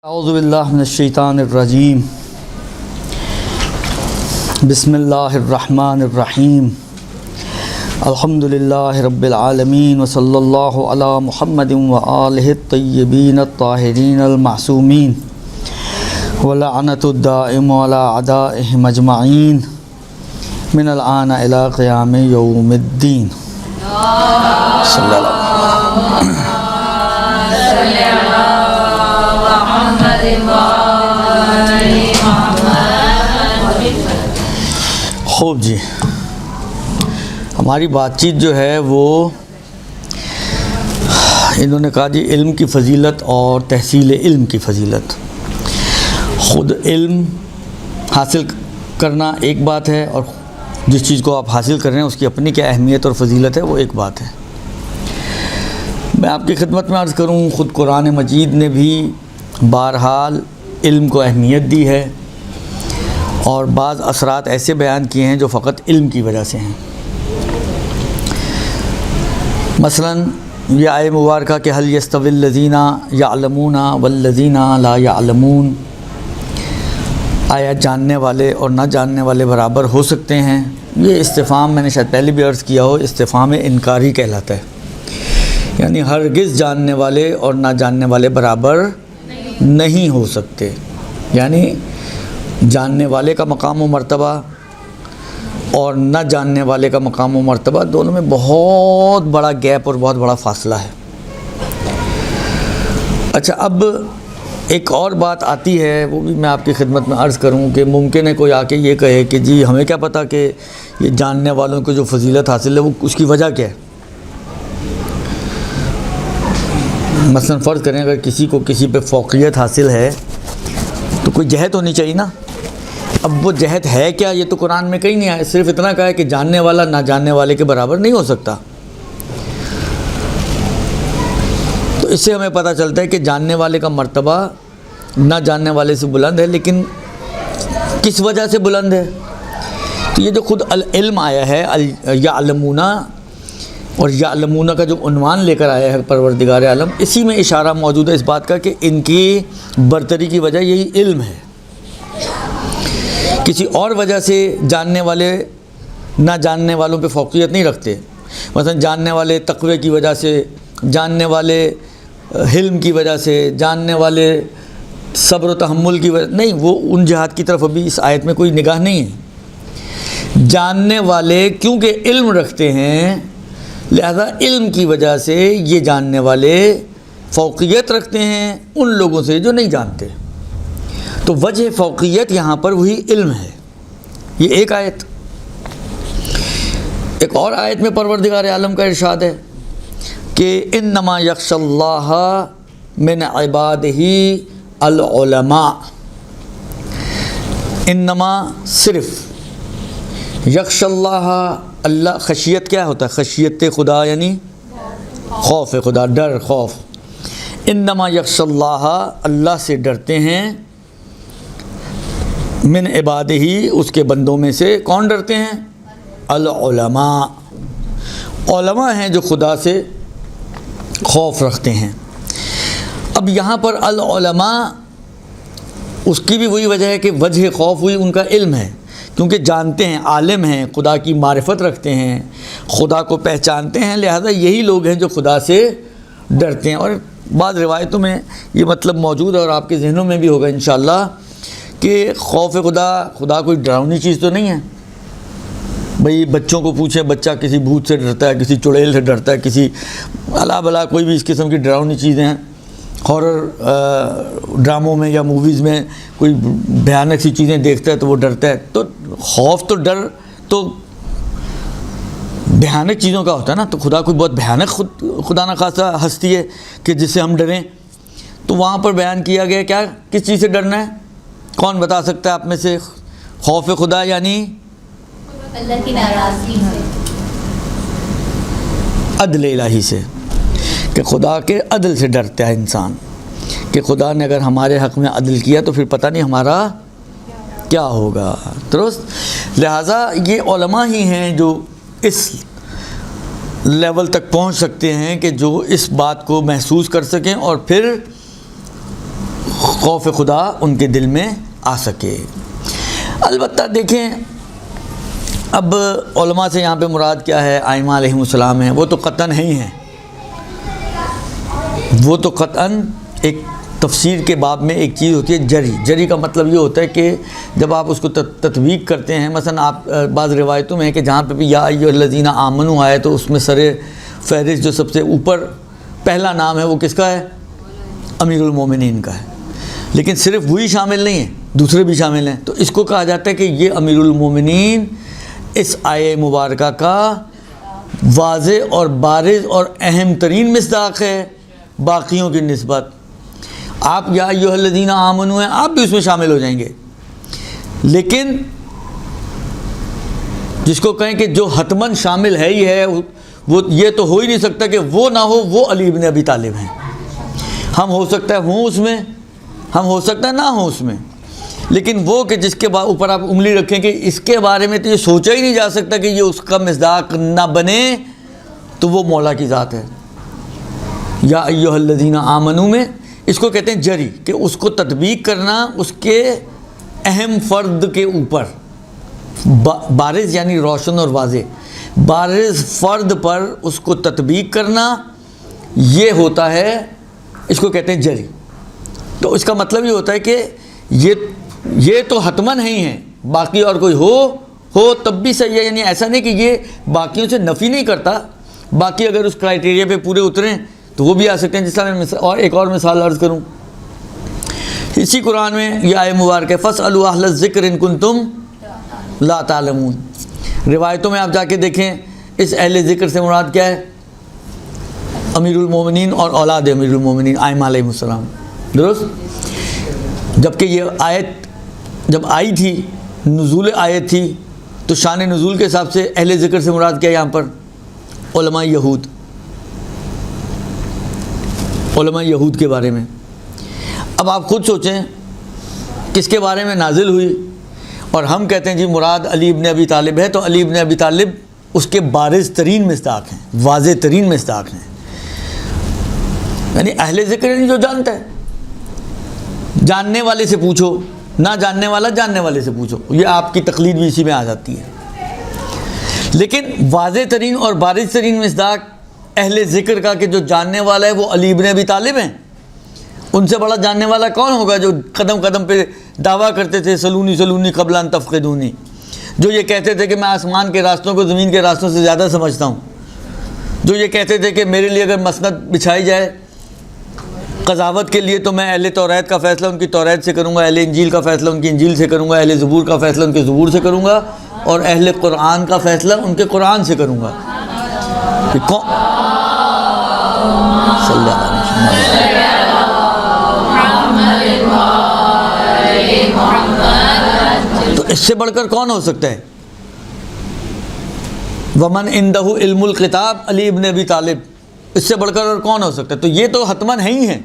اعوذ باللہ من الشیطان الرجیم بسم اللہ الرحمن الرحیم الحمد للہ رب العالمین وصلی اللہ علی محمد وآلہ الطیبین الطاہرین المعصومین ولعنۃ الدائم علی اعدائہم اجمعین من الآن الی قیام یوم الدین صلی اللہ علیہ وسلم۔ خوب جی، ہماری بات چیت جو ہے وہ انہوں نے کہا جی علم کی فضیلت اور تحصیل علم کی فضیلت۔ خود علم حاصل کرنا ایک بات ہے، اور جس چیز کو آپ حاصل کر رہے ہیں اس کی اپنی کیا اہمیت اور فضیلت ہے وہ ایک بات ہے۔ میں آپ کی خدمت میں عرض کروں، خود قرآن مجید نے بھی بہرحال علم کو اہمیت دی ہے، اور بعض اثرات ایسے بیان کیے ہیں جو فقط علم کی وجہ سے ہیں۔ مثلا یہ آیہ مبارکہ کہ هل يستوي الذين يعلمون والذين لا يعلمون، آیا جاننے والے اور نہ جاننے والے برابر ہو سکتے ہیں؟ یہ استفہام میں نے شاید پہلے بھی عرض کیا ہو، استفہام انکاری کہلاتا ہے، یعنی ہرگز جاننے والے اور نہ جاننے والے برابر نہیں ہو سکتے، یعنی جاننے والے کا مقام و مرتبہ اور نہ جاننے والے کا مقام و مرتبہ دونوں میں بہت بڑا گیپ اور بہت بڑا فاصلہ ہے۔ اچھا، اب ایک اور بات آتی ہے، وہ بھی میں آپ کی خدمت میں عرض کروں کہ ممکن ہے کوئی آ کے یہ کہے کہ جی ہمیں کیا پتہ کہ یہ جاننے والوں کو جو فضیلت حاصل ہے وہ اس کی وجہ کیا ہے۔ مثلا فرض کریں اگر کسی کو کسی پہ فوقیت حاصل ہے تو کوئی جہت ہونی چاہیے نا۔ اب وہ جہت ہے کیا، یہ تو قرآن میں کہیں نہیں آیا، صرف اتنا کہا ہے کہ جاننے والا نہ جاننے والے کے برابر نہیں ہو سکتا۔ تو اس سے ہمیں پتہ چلتا ہے کہ جاننے والے کا مرتبہ نہ جاننے والے سے بلند ہے، لیکن کس وجہ سے بلند ہے؟ تو یہ جو خود العلم آیا ہے، یعلمون، اور یعلمون کا جو عنوان لے کر آیا ہے پروردگار عالم، اسی میں اشارہ موجود ہے اس بات کا کہ ان کی برتری کی وجہ یہی علم ہے۔ کسی اور وجہ سے جاننے والے نہ جاننے والوں پہ فوقیت نہیں رکھتے، مثلا جاننے والے تقوی کی وجہ سے، جاننے والے حلم کی وجہ سے، جاننے والے صبر و تحمل کی وجہ نہیں، وہ ان جہات کی طرف ابھی اس آیت میں کوئی نگاہ نہیں ہے۔ جاننے والے کیونکہ علم رکھتے ہیں، لہذا علم کی وجہ سے یہ جاننے والے فوقیت رکھتے ہیں ان لوگوں سے جو نہیں جانتے۔ تو وجہ فوقیت یہاں پر وہی علم ہے۔ یہ ایک آیت۔ ایک اور آیت میں پروردگار عالم کا ارشاد ہے کہ انما یخشی اللہ من عبادہ العلماء، انما صرف یخشی اللہ، اللہ خشیت کیا ہوتا ہے؟ خشیت خدا یعنی خوف خدا، ڈر، خوف۔ انما یخشی اللہ، اللہ سے ڈرتے ہیں، من عبادہ، اس کے بندوں میں سے کون ڈرتے ہیں؟ العلماء، علماء ہیں جو خدا سے خوف رکھتے ہیں۔ اب یہاں پر العلماء، اس کی بھی وہی وجہ ہے کہ وجہ خوف ہوئی ان کا علم ہے، کیونکہ جانتے ہیں، عالم ہیں، خدا کی معرفت رکھتے ہیں، خدا کو پہچانتے ہیں، لہذا یہی لوگ ہیں جو خدا سے ڈرتے ہیں۔ اور بعض روایتوں میں یہ مطلب موجود ہے اور آپ کے ذہنوں میں بھی ہوگا انشاءاللہ کہ خوف خدا کوئی ڈراؤنی چیز تو نہیں ہے۔ بھئی بچوں کو پوچھیں، بچہ کسی بھوت سے ڈرتا ہے، کسی چڑیل سے ڈرتا ہے، کسی اللہ بلا کوئی بھی اس قسم کی ڈراؤنی چیزیں ہیں، ہارر ڈراموں میں یا موویز میں کوئی بھیانک سی چیزیں دیکھتا ہے تو وہ ڈرتا ہے۔ تو خوف تو ڈر تو بھیانک چیزوں کا ہوتا ہے نا، تو خدا کوئی بہت بھیانک خدا نہ خاصا ہستی ہے کہ جس سے ہم ڈریں؟ تو وہاں پر بیان کیا گیا کیا، کس چیز سے ڈرنا ہے؟ کون بتا سکتا ہے آپ میں سے؟ خوف خدا یعنی اللہ کی ناراضگی سے، عدل الہی سے، کہ خدا کے عدل سے ڈرتا ہے انسان، کہ خدا نے اگر ہمارے حق میں عدل کیا تو پھر پتہ نہیں ہمارا کیا ہوگا۔ درست؟ لہٰذا یہ علماء ہی ہیں جو اس لیول تک پہنچ سکتے ہیں کہ جو اس بات کو محسوس کر سکیں اور پھر خوف خدا ان کے دل میں آ سکے۔ البتہ دیکھیں اب علماء سے یہاں پہ مراد کیا ہے؟ ائمہ علیہم السلام ہیں، وہ تو قطعاً ہی ہیں، وہ تو قطعاً ایک تفسیر کے باب میں ایک چیز ہوتی ہے جری کا مطلب یہ ہوتا ہے کہ جب آپ اس کو تطبیق کرتے ہیں، مثلا آپ بعض روایتوں میں ہے کہ جہاں پہ بھی یا ایھا الذین آمنوا آئے تو اس میں سر فہرست جو سب سے اوپر پہلا نام ہے وہ کس کا ہے؟ امیر المومنین کا ہے، لیکن صرف وہی شامل نہیں ہے، دوسرے بھی شامل ہیں، تو اس کو کہا جاتا ہے کہ یہ امیر المومنین اس آیہ مبارکہ کا واضح اور بارز اور اہم ترین مصداق ہے باقیوں کی نسبت۔ آپ یا ایھا الذین آمنوا ہیں، آپ بھی اس میں شامل ہو جائیں گے، لیکن جس کو کہیں کہ جو حتماً شامل ہے ہی ہے، وہ یہ تو ہو ہی نہیں سکتا کہ وہ نہ ہو، وہ علی بن ابی طالب ہیں۔ ہم ہو سکتا ہے ہوں اس میں، ہم ہو سکتا ہے نہ ہوں اس میں، لیکن وہ کہ جس کے اوپر آپ انگلی رکھیں کہ اس کے بارے میں تو یہ سوچا ہی نہیں جا سکتا کہ یہ اس کا مصداق نہ بنے، تو وہ مولا کی ذات ہے۔ یا ایھا الذین آمنوا میں اس کو کہتے ہیں جری، کہ اس کو تطبیق کرنا اس کے اہم فرد کے اوپر، بارز یعنی روشن اور واضح، بارز فرد پر اس کو تطبیق کرنا، یہ ہوتا ہے، اس کو کہتے ہیں جری۔ تو اس کا مطلب یہ ہوتا ہے کہ یہ تو حتماً ہی ہیں، باقی اور کوئی ہو تب بھی صحیح ہے، یعنی ایسا نہیں کہ یہ باقیوں سے نفی نہیں کرتا، باقی اگر اس کرائٹیریا پہ پورے اتریں تو وہ بھی آ سکتے ہیں۔ جس طرح میں اور ایک اور مثال عرض کروں، اسی قرآن میں یہ آیہ مبارک ہے فَاسْأَلُوا أَهْلَ الذِّكْرِ إِن كُنتُمْ لَا تَعْلَمُونَ۔ روایتوں میں آپ جا کے دیکھیں اس اہل ذکر سے مراد کیا ہے؟ امیر المومنین اور اولاد امیر المومنین ائمہ علیہم السلام، درست؟ جبکہ یہ آیت جب آئی تھی، نزول آیت تھی، تو شان نزول کے حساب سے اہل ذکر سے مراد کیا ہے یہاں پر؟ علماء یہود کے بارے میں۔ اب آپ خود سوچیں کس کے بارے میں نازل ہوئی، اور ہم کہتے ہیں جی مراد علی ابن ابی طالب ہے، تو علی ابن ابی طالب اس کے بارز ترین مصداق ہیں، واضح ترین مصداق ہیں، یعنی اہل ذکر یعنی جو جانتا ہے، جاننے والے سے پوچھو، نہ جاننے والا جاننے والے سے پوچھو، یہ آپ کی تقلید بھی اسی میں آ جاتی ہے۔ لیکن واضح ترین اور بارز ترین مصداق اہل ذکر کا کہ جو جاننے والا ہے وہ علی ابن ابی طالب ہیں، ان سے بڑا جاننے والا کون ہوگا؟ جو قدم قدم پہ دعویٰ کرتے تھے سلونی سلونی قبل ان تفقدونی، جو یہ کہتے تھے کہ میں آسمان کے راستوں کو زمین کے راستوں سے زیادہ سمجھتا ہوں، جو یہ کہتے تھے کہ میرے لیے اگر مسند بچھائی جائے قضاوت کے لیے تو میں اہل توریت کا فیصلہ ان کی توریت سے کروں گا، اہل انجیل کا فیصلہ ان کی انجیل سے کروں گا، اہل زبور کا فیصلہ ان کے زبور سے کروں گا، اور اہل قرآن کا فیصلہ ان کے قرآن سے کروں گا۔ صلی اللہ علیہ وسلم۔ تو اس سے بڑھ کر کون ہو سکتا ہے؟ ومن عندہ علم الکتاب علی ابن ابی طالب، اس سے بڑھ کر اور کون ہو سکتا ہے؟ تو یہ تو حتماً ہے ہی ہیں،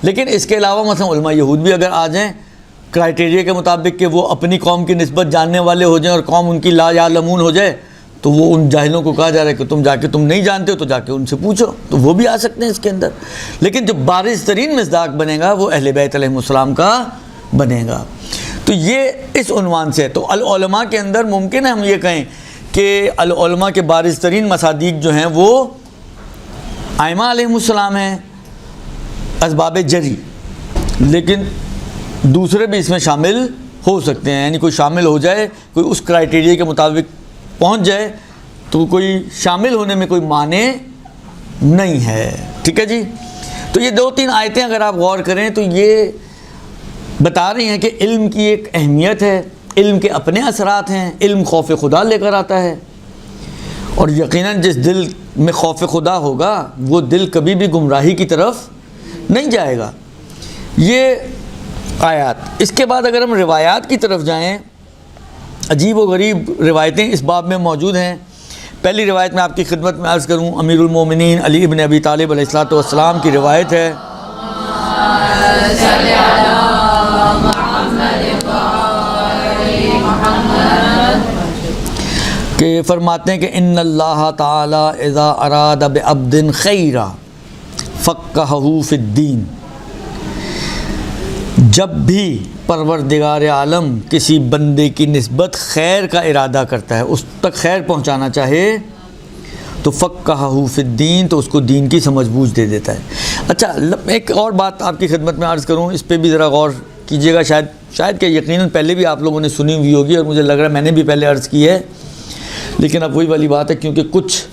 لیکن اس کے علاوہ مثلا علماء یہود بھی اگر آ جائیں کرائٹیریا کے مطابق کہ وہ اپنی قوم کی نسبت جاننے والے ہو جائیں اور قوم ان کی لا یعلمون ہو جائے، تو وہ ان جاہلوں کو کہا جا رہا ہے کہ تم جا کے تم نہیں جانتے ہو تو جا کے ان سے پوچھو، تو وہ بھی آ سکتے ہیں اس کے اندر۔ لیکن جو بارز ترین مصداق بنے گا وہ اہل بیت علیہم السلام کا بنے گا۔ تو یہ اس عنوان سے، تو العلماء کے اندر ممکن ہے ہم یہ کہیں کہ العلماء کے بارز ترین مصادیق جو ہیں وہ ائمہ علیہم السلام ہیں اسباب جری، لیکن دوسرے بھی اس میں شامل ہو سکتے ہیں، یعنی کوئی شامل ہو جائے، کوئی اس کرائٹیریا کے مطابق پہنچ جائے تو کوئی شامل ہونے میں کوئی معنی نہیں ہے۔ ٹھیک ہے جی؟ تو یہ دو تین آیتیں اگر آپ غور کریں تو یہ بتا رہی ہیں کہ علم کی ایک اہمیت ہے، علم کے اپنے اثرات ہیں، علم خوف خدا لے کر آتا ہے، اور یقیناً جس دل میں خوف خدا ہوگا وہ دل کبھی بھی گمراہی کی طرف نہیں جائے گا۔ یہ آیات، اس کے بعد اگر ہم روایات کی طرف جائیں، عجیب و غریب روایتیں اس باب میں موجود ہیں۔ پہلی روایت میں آپ کی خدمت میں عرض کروں، امیر المومنین علی ابن ابی طالب علیہ السلام کی روایت ہے کہ فرماتے ہیں کہ ان اللہ تعالی اذا اراد بعبد خیرا فقہہ فی الدین، جب بھی پروردگار عالم کسی بندے کی نسبت خیر کا ارادہ کرتا ہے، اس تک خیر پہنچانا چاہے تو فقہہ فی الدین، تو اس کو دین کی سمجھ بوجھ دے دیتا ہے۔ اچھا، ایک اور بات آپ کی خدمت میں عرض کروں، اس پہ بھی ذرا غور کیجیے گا، شاید کہ یقیناً پہلے بھی آپ لوگوں نے سنی ہوئی ہوگی، اور مجھے لگ رہا ہے میں نے بھی پہلے عرض کی ہے، لیکن اب وہی والی بات ہے، کیونکہ کچھ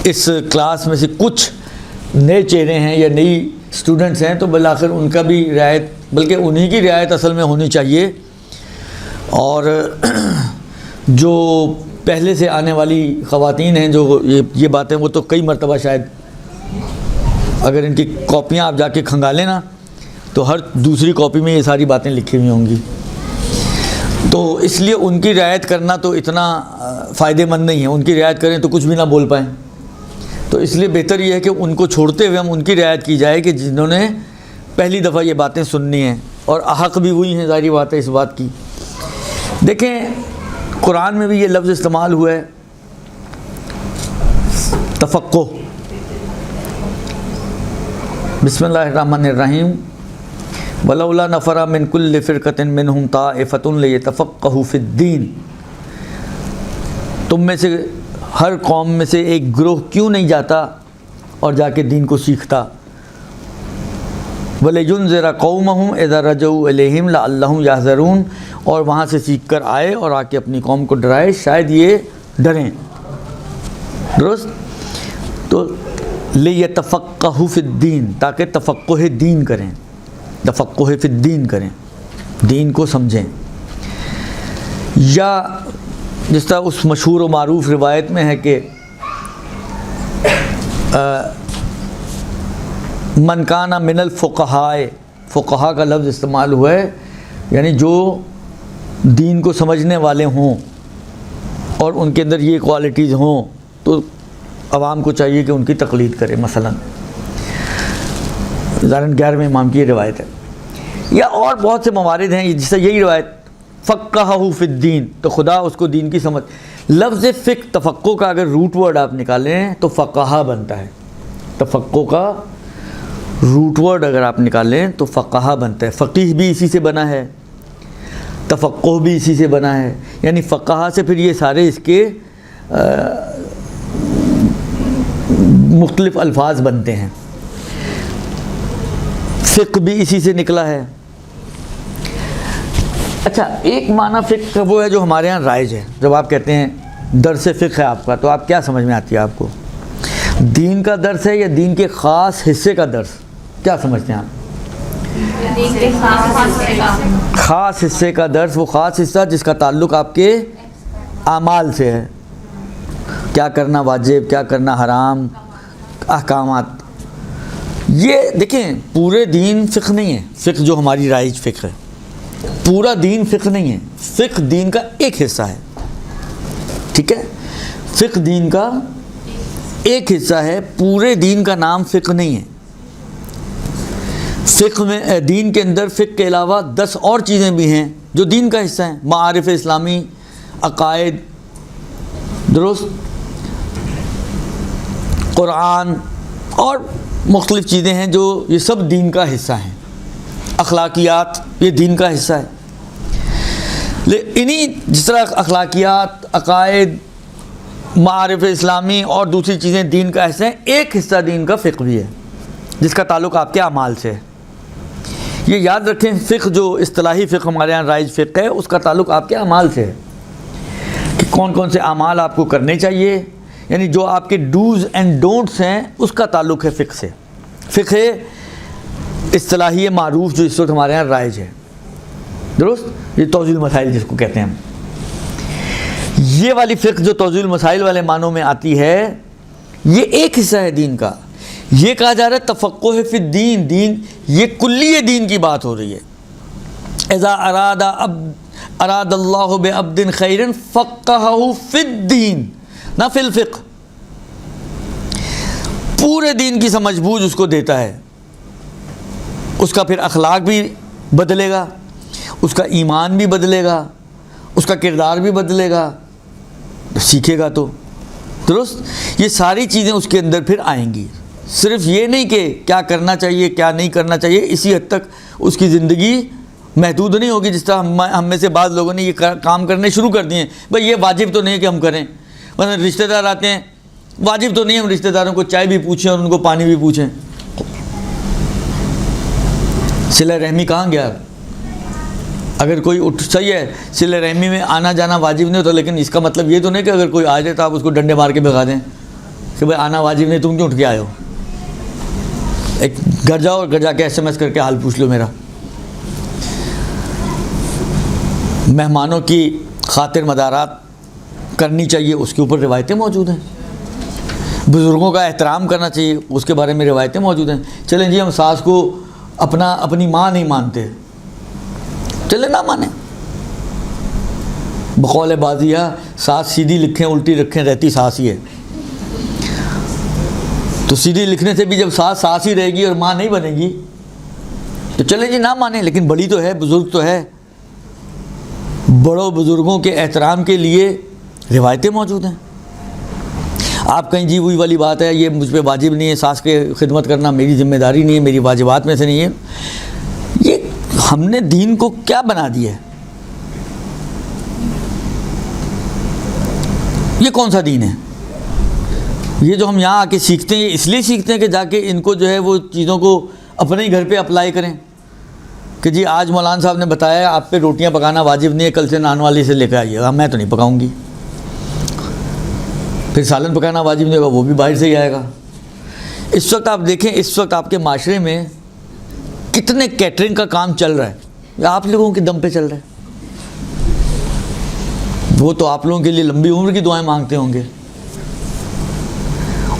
اس کلاس میں سے کچھ نئے چہرے ہیں یا نئی اسٹوڈنٹس ہیں، تو بالآخر ان کا بھی رعایت، بلکہ انہی کی رعایت اصل میں ہونی چاہیے، اور جو پہلے سے آنے والی خواتین ہیں جو یہ باتیں، وہ تو کئی مرتبہ شاید اگر ان کی کاپیاں آپ جا کے کھنگالیں نا تو ہر دوسری کاپی میں یہ ساری باتیں لکھی ہوئی ہوں گی، تو اس لیے ان کی رعایت کرنا تو اتنا فائدہ مند نہیں ہے، ان کی رعایت کریں تو کچھ بھی نہ بول پائیں، تو اس لیے بہتر یہ ہے کہ ان کو چھوڑتے ہوئے ہم ان کی رعایت کی جائے کہ جنہوں نے پہلی دفعہ یہ باتیں سننی ہیں، اور احق بھی ہوئی ہیں ظاہری بات ہے اس بات کی۔ دیکھیں قرآن میں بھی یہ لفظ استعمال ہوا ہے تفقہ۔ بسم اللہ الرحمن الرحیم، وَلَوْلَا نَفَرَ مِن كُلِّ فِرْقَةٍ مِّنْهُمْ طَائِفَةٌ لِيَتَفَقَّهُوا فِي الدِّينِ، تم میں سے ہر قوم میں سے ایک گروہ کیوں نہیں جاتا اور جا کے دین کو سیکھتا، وَلِيُنذِرَ قَوْمَهُمْ إِذَا رَجَعُوا إِلَيْهِمْ لَعَلَّهُمْ يَحْذَرُونَ، اور وہاں سے سیکھ کر آئے اور آ کے اپنی قوم کو ڈرائے، شاید یہ ڈریں۔ درست؟ تو لِيَتَفَقَّهُوا فِي الدِّينِ، تاکہ تفقہ دین کریں، تفقہ فی الدین کریں، دین کو سمجھیں۔ یا جس طرح اس مشہور و معروف روایت میں ہے کہ من کان من الفقہاء، فقہا کا لفظ استعمال ہوا ہے، یعنی جو دین کو سمجھنے والے ہوں اور ان کے اندر یہ کوالٹیز ہوں تو عوام کو چاہیے کہ ان کی تقلید کرے۔ مثلا ظاہراً 11ویں امام کی یہ روایت ہے، یا اور بہت سے موارد ہیں جس سے یہی روایت فقہہ فی الدین، تو خدا اس کو دین کی سمجھ۔ لفظ فقہ، تفقہ کا اگر روٹ ورڈ آپ نکالیں تو فقہہ بنتا ہے، تفقہ کا روٹ ورڈ اگر آپ نکالیں تو فقہہ بنتا ہے، فقیہ بھی اسی سے بنا ہے، تفقہ بھی اسی سے بنا ہے، یعنی فقہہ سے پھر یہ سارے اس کے مختلف الفاظ بنتے ہیں، فقہ بھی اسی سے نکلا ہے۔ اچھا، ایک معنی فقہ کا وہ ہے جو ہمارے ہاں رائج ہے، جب آپ کہتے ہیں درس فقہ ہے آپ کا، تو آپ کیا سمجھ میں آتی ہے آپ کو؟ دین کا درس ہے یا دین کے خاص حصے کا درس؟ کیا سمجھتے ہیں آپ؟ خاص حصے کا درس، وہ خاص حصہ جس کا تعلق آپ کے اعمال سے ہے، کیا کرنا واجب، کیا کرنا حرام، احکامات۔ یہ دیکھیں پورے دین فقہ نہیں ہے، فقہ جو ہماری رائج فقہ ہے پورا دین فقہ نہیں ہے، فقہ دین کا ایک حصہ ہے، ٹھیک ہے؟ فقہ دین کا ایک حصہ ہے، پورے دین کا نام فقہ نہیں ہے۔ فقہ میں دین کے اندر فقہ کے علاوہ 10 اور چیزیں بھی ہیں جو دین کا حصہ ہیں، معارف اسلامی، عقائد، درست، قرآن اور مختلف چیزیں ہیں جو یہ سب دین کا حصہ ہیں، اخلاقیات یہ دین کا حصہ ہے۔ انہی جس طرح اخلاقیات، عقائد، معارف اسلامی اور دوسری چیزیں دین کا حصہ ہیں، ایک حصہ دین کا فقہ بھی ہے جس کا تعلق آپ کے اعمال سے ہے۔ یہ یاد رکھیں، فقہ جو اصطلاحی فقہ ہمارے یہاں رائج فقہ ہے، اس کا تعلق آپ کے اعمال سے ہے کہ کون کون سے اعمال آپ کو کرنے چاہیے، یعنی جو آپ کے ڈوز اینڈ ڈونٹس ہیں اس کا تعلق ہے فقہ سے۔ فقہ اصطلاحی معروف جو اس وقت ہمارے یہاں رائج ہے، درست، یہ توضیح المسائل جس کو کہتے ہیں ہم، یہ والی فقہ جو توضیح المسائل والے معنوں میں آتی ہے، یہ ایک حصہ ہے دین کا۔ یہ کہا جا رہا ہے تفقہ فی الدین، دین یہ کلی دین کی بات ہو رہی ہے۔ اذا اراد اللہ بعبد خیرا فقہہ فی الدین، نہ فی الفقہ، پورے دین کی سمجھ بوجھ اس کو دیتا ہے، اس کا پھر اخلاق بھی بدلے گا، اس کا ایمان بھی بدلے گا، اس کا کردار بھی بدلے گا، سیکھے گا تو، درست، یہ ساری چیزیں اس کے اندر پھر آئیں گی۔ صرف یہ نہیں کہ کیا کرنا چاہیے کیا نہیں کرنا چاہیے، اسی حد تک اس کی زندگی محدود نہیں ہوگی. جس طرح ہم میں سے بعض لوگوں نے یہ کام کرنے شروع کر دیے ہیں. بھائی یہ واجب تو نہیں ہے کہ ہم کریں. مثلا رشتہ دار آتے ہیں، واجب تو نہیں ہم رشتہ داروں کو چائے بھی پوچھیں اور ان کو پانی بھی پوچھیں. صلہ رحمی کہاں گیا؟ اگر کوئی صحیح ہے صلہ رحمی میں آنا جانا واجب نہیں ہوتا، لیکن اس کا مطلب یہ تو نہیں کہ اگر کوئی آ جائے تو آپ اس کو ڈنڈے مار کے بھگا دیں کہ بھائی آنا واجب نہیں، تم کیوں اٹھ کے آئے ہو. ایک گھر جاؤ اور گھر جا کے SMS کر کے حال پوچھ لو میرا. مہمانوں کی خاطر مدارات کرنی چاہیے، اس کے اوپر روایتیں موجود ہیں. بزرگوں کا احترام کرنا چاہیے، اس کے بارے میں روایتیں موجود ہیں. چلیں جی ہم ساس کو اپنی ماں نہیں مانتے، چلے نہ مانیں. بقول بازیہ ساس سیدھی لکھیں الٹی رکھیں رہتی ساس ہی ہے. تو سیدھی لکھنے سے بھی جب ساس ہی رہے گی اور ماں نہیں بنے گی تو چلیں جی نہ مانیں. لیکن بڑی تو ہے، بزرگ تو ہے. بڑوں بزرگوں کے احترام کے لیے روایتیں موجود ہیں. آپ کہیں جی وہی والی بات ہے، یہ مجھ پہ واجب نہیں ہے، ساس کے خدمت کرنا میری ذمہ داری نہیں ہے، میری واجبات میں سے نہیں ہے. یہ ہم نے دین کو کیا بنا دیا ہے؟ یہ کون سا دین ہے؟ یہ جو ہم یہاں آ کے سیکھتے ہیں یہ اس لیے سیکھتے ہیں کہ جا کے ان کو جو ہے وہ چیزوں کو اپنے ہی گھر پہ اپلائی کریں کہ جی آج مولانا صاحب نے بتایا آپ پہ روٹیاں پکانا واجب نہیں ہے، کل سے نان والی سے لے کے آئیے گا. میں تو نہیں پکاؤں گی. پھر سالن پکانا واجب نہیں ہوگا، وہ بھی باہر سے ہی آئے گا. اس وقت آپ دیکھیں، اس وقت آپ کے معاشرے میں کتنے کیٹرنگ کا کام چل رہا ہے، آپ لوگوں کے دم پہ چل رہا ہے. وہ تو آپ لوگوں کے لیے لمبی عمر کی دعائیں مانگتے ہوں گے،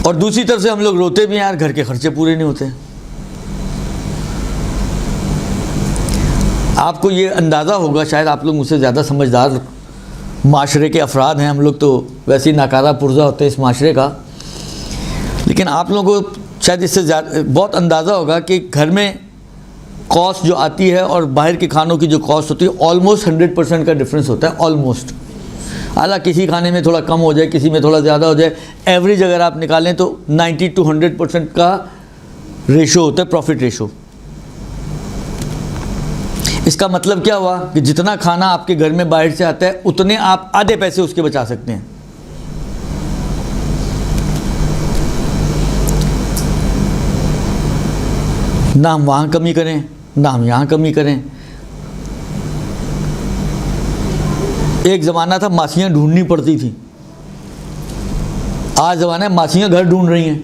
اور دوسری طرف سے ہم لوگ روتے بھی ہیں، یار گھر کے خرچے پورے نہیں ہوتے. آپ کو یہ اندازہ ہوگا، شاید آپ لوگ مجھ سے زیادہ سمجھدار معاشرے کے افراد ہیں، ہم لوگ تو ویسے ہی ناکارہ پرزہ ہوتے ہیں اس معاشرے کا، لیکن آپ لوگوں کو شاید اس سے زیادہ بہت اندازہ ہوگا کہ گھر میں کاسٹ جو آتی ہے اور باہر کے کھانوں کی جو کاسٹ ہوتی ہے آلموسٹ 100% کا ڈفرینس ہوتا ہے. آلموسٹ، اعلیٰ کسی کھانے میں تھوڑا کم ہو جائے، کسی میں تھوڑا زیادہ ہو جائے، ایوریج اگر آپ نکالیں تو 90 to 100% کا ریشو ہوتا ہے، پروفٹ ریشو. اس کا مطلب کیا ہوا کہ جتنا کھانا آپ کے گھر میں باہر سے آتا ہے اتنے آپ آدھے پیسے اس کے بچا سکتے ہیں. نہ ہم وہاں کمی کریں نہ ہم یہاں کمی کریں. ایک زمانہ تھا ماسیاں ڈھونڈنی پڑتی تھیں، آج زمانہ ہے ماسیاں گھر ڈھونڈ رہی ہیں.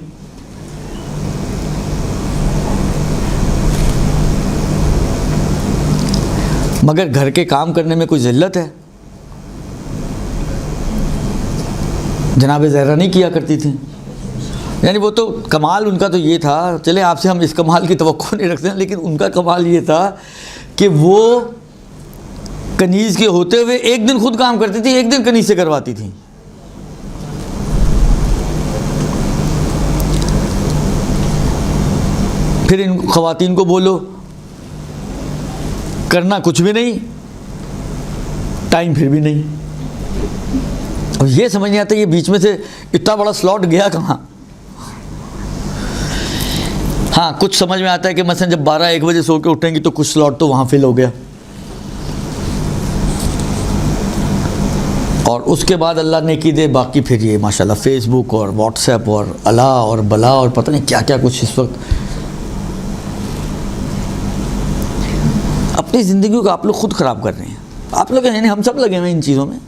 مگر گھر کے کام کرنے میں کوئی ذلت ہے؟ جناب زہرا نہیں کیا کرتی تھیں، یعنی وہ تو کمال ان کا تو یہ تھا، چلیں آپ سے ہم اس کمال کی توقع نہیں رکھتے ہیں، لیکن ان کا کمال یہ تھا کہ وہ کنیز کے ہوتے ہوئے ایک دن خود کام کرتی تھی، ایک دن کنیز سے کرواتی تھی. پھر ان خواتین کو بولو کرنا کچھ بھی نہیں، ٹائم پھر بھی نہیں. اور یہ سمجھ نہیں آتا یہ بیچ میں سے اتنا بڑا سلاٹ گیا کہاں. ہاں کچھ سمجھ میں آتا ہے کہ مثلا جب 12-1 بجے سو کے اٹھیں گی تو کچھ سلاٹ تو وہاں فل ہو گیا، اور اس کے بعد اللہ نیکی دے باقی پھر یہ ماشاءاللہ فیس بک اور واٹس ایپ اور اللہ اور بلا اور پتہ نہیں کیا کیا کچھ. اس وقت اپنی زندگیوں کو آپ لوگ خود خراب کر رہے ہیں. آپ لوگ یعنی ہم سب لگے ہوئے ہیں ان چیزوں میں.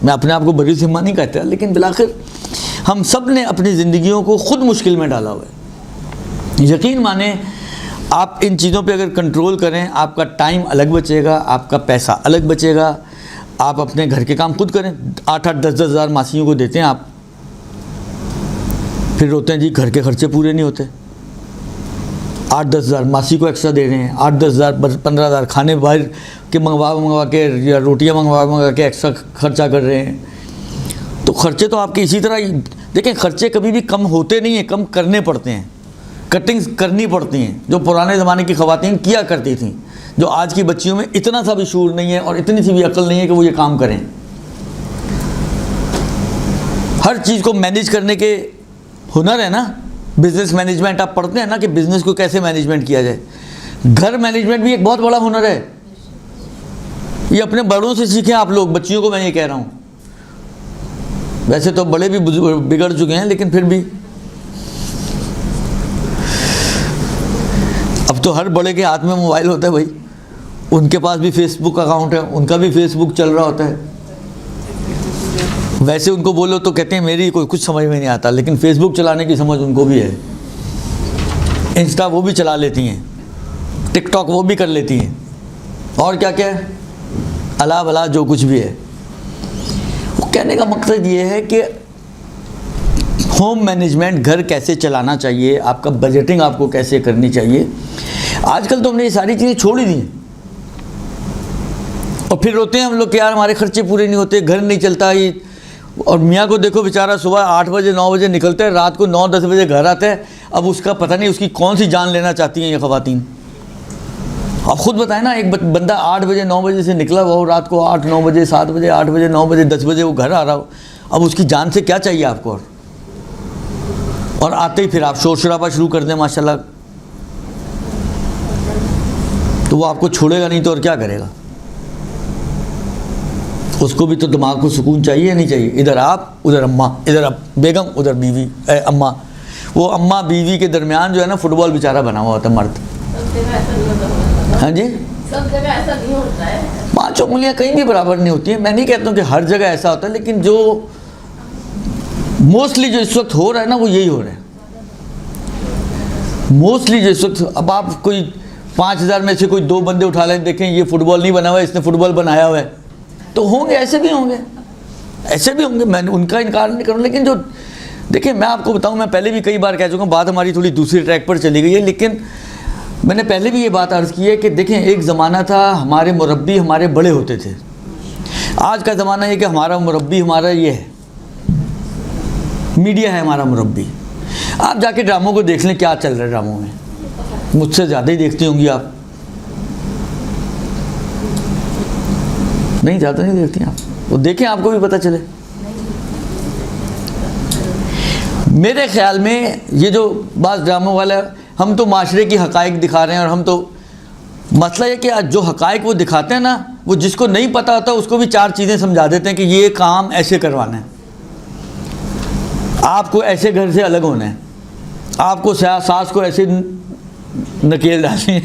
میں اپنے آپ کو بری ذمہ نہیں کہتا، لیکن بالآخر ہم سب نے اپنی زندگیوں کو خود مشکل میں ڈالا ہوا ہے. یقین مانیں آپ ان چیزوں پہ اگر کنٹرول کریں، آپ کا ٹائم الگ بچے گا، آپ کا پیسہ الگ بچے گا. آپ اپنے گھر کے کام خود کریں. 8-8 10-10 ہزار ماسیوں کو دیتے ہیں آپ، پھر روتے ہیں جی گھر کے خرچے پورے نہیں ہوتے. 8-10 ہزار ماسی کو ایکسٹرا دے رہے ہیں، 8-10 ہزار 15 ہزار کھانے باہر کے منگوا کے یا روٹیاں منگوا کے ایکسٹرا خرچہ کر رہے ہیں. تو خرچے تو آپ کے اسی طرح ہی دیکھیں، خرچے کبھی بھی کم ہوتے نہیں ہیں، کم کرنے پڑتے ہیں، کٹنگز کرنی پڑتی ہیں، جو پرانے زمانے کی خواتین کیا کرتی تھیں، جو آج کی بچیوں میں اتنا سا بھی شعور نہیں ہے اور اتنی سی بھی عقل نہیں ہے کہ وہ یہ کام کریں. ہر چیز کو مینیج کرنے کے ہنر ہے نا. بزنس مینجمنٹ آپ پڑھتے ہیں نا کہ بزنس کو کیسے مینجمنٹ کیا جائے. گھر مینجمنٹ بھی ایک بہت بڑا ہنر ہے. یہ اپنے بڑوں سے سیکھیں آپ لوگ, بچیوں کو میں یہ کہہ رہا ہوں. ویسے تو بڑے بھی بگڑ چکے ہیں, لیکن پھر بھی اب تو ہر بڑے کے ہاتھ میں موبائل ہوتا ہے بھائی. ان کے پاس بھی فیس بک اکاؤنٹ ہے, ان کا بھی فیس بک چل رہا ہوتا ہے. ویسے ان کو بولو تو کہتے ہیں میری کوئی کچھ سمجھ میں نہیں آتا, لیکن فیس بک چلانے کی سمجھ ان کو بھی ہے. انسٹا وہ بھی چلا لیتی ہیں, ٹک ٹاک وہ بھی کر لیتی ہیں, اور کیا کیا ہے الا بلا جو کچھ بھی ہے. وہ کہنے کا مقصد یہ ہے کہ ہوم مینجمنٹ, گھر کیسے چلانا چاہیے, آپ کا بجٹنگ آپ کو کیسے کرنی چاہیے. آج کل تو ہم نے یہ ساری چیزیں چھوڑ ہی دی ہیں, اور پھر روتے ہیں ہم لوگ کہ یار ہمارے خرچے پورے نہیں ہوتے, گھر نہیں چلتا. اور میاں کو دیکھو بیچارہ صبح 8 بجے 9 بجے نکلتا ہے, رات کو 9-10 بجے گھر آتا ہے. اب اس کا پتہ نہیں اس کی کون سی جان لینا چاہتی ہیں یہ خواتین. آپ خود بتائیں نا, ایک بندہ 8 بجے 9 بجے سے نکلا ہوا ہو, رات کو 8-9 بجے 7 بجے 8 بجے 9 بجے 10 بجے وہ گھر آ رہا ہو, اب اس کی جان سے کیا چاہیے آپ کو. اور آتے ہی پھر آپ شور شرابہ شروع کر دیں ماشاء اللہ, تو وہ آپ کو چھوڑے گا نہیں تو اور کیا کرے گا. اس کو بھی تو دماغ کو سکون چاہیے یا نہیں چاہیے. ادھر آپ, ادھر اماں, ادھر بیگم, ادھر بیوی اماں. وہ اماں بیوی کے درمیان جو ہے نا فٹ بال بیچارہ بنا ہوا ہوتا ہے مرد. ہاں جی, سب جگہ ایسا نہیں ہوتا ہے. 5 انگلیاں کہیں بھی برابر نہیں ہوتی ہیں. میں نہیں کہتا ہوں کہ ہر جگہ ایسا ہوتا ہے, لیکن جو موسٹلی جو اس وقت ہو رہا ہے نا وہ یہی ہو رہا ہے. موسٹلی جو اس وقت, اب آپ کوئی 5000 میں سے کوئی 2 بندے اٹھا لیں, دیکھیں یہ فٹ بال نہیں بنا ہوا ہے, اس نے فٹ بال بنایا ہوا ہے, تو ہوں گے, ایسے بھی ہوں گے, ایسے بھی ہوں گے. میں ان کا انکار نہیں کروں, لیکن جو دیکھیں میں آپ کو بتاؤں, میں پہلے بھی کئی بار کہہ چکا ہوں, بات ہماری تھوڑی دوسری ٹریک پر چلی گئی ہے, لیکن میں نے پہلے بھی یہ بات عرض کی ہے کہ دیکھیں ایک زمانہ تھا ہمارے مربی ہمارے بڑے ہوتے تھے. آج کا زمانہ یہ کہ ہمارا مربی ہمارا یہ ہے, میڈیا ہے ہمارا مربی. آپ جا کے ڈراموں کو دیکھ لیں کیا چل رہا ہے ڈراموں میں, مجھ سے زیادہ ہی دیکھتی ہوں گی آپ. نہیں, زیادہ نہیں دیکھتی آپ, وہ دیکھیں آپ کو بھی پتہ چلے. میرے خیال میں یہ جو بعض ڈراموں والا, ہم تو معاشرے کی حقائق دکھا رہے ہیں, اور ہم تو مسئلہ یہ کہ جو حقائق وہ دکھاتے ہیں نا, وہ جس کو نہیں پتہ ہوتا اس کو بھی 4 چیزیں سمجھا دیتے ہیں کہ یہ کام ایسے کروانا ہے, آپ کو ایسے گھر سے الگ ہونا ہے, آپ کو ساس کو ایسے نکیل ڈالنی ہے.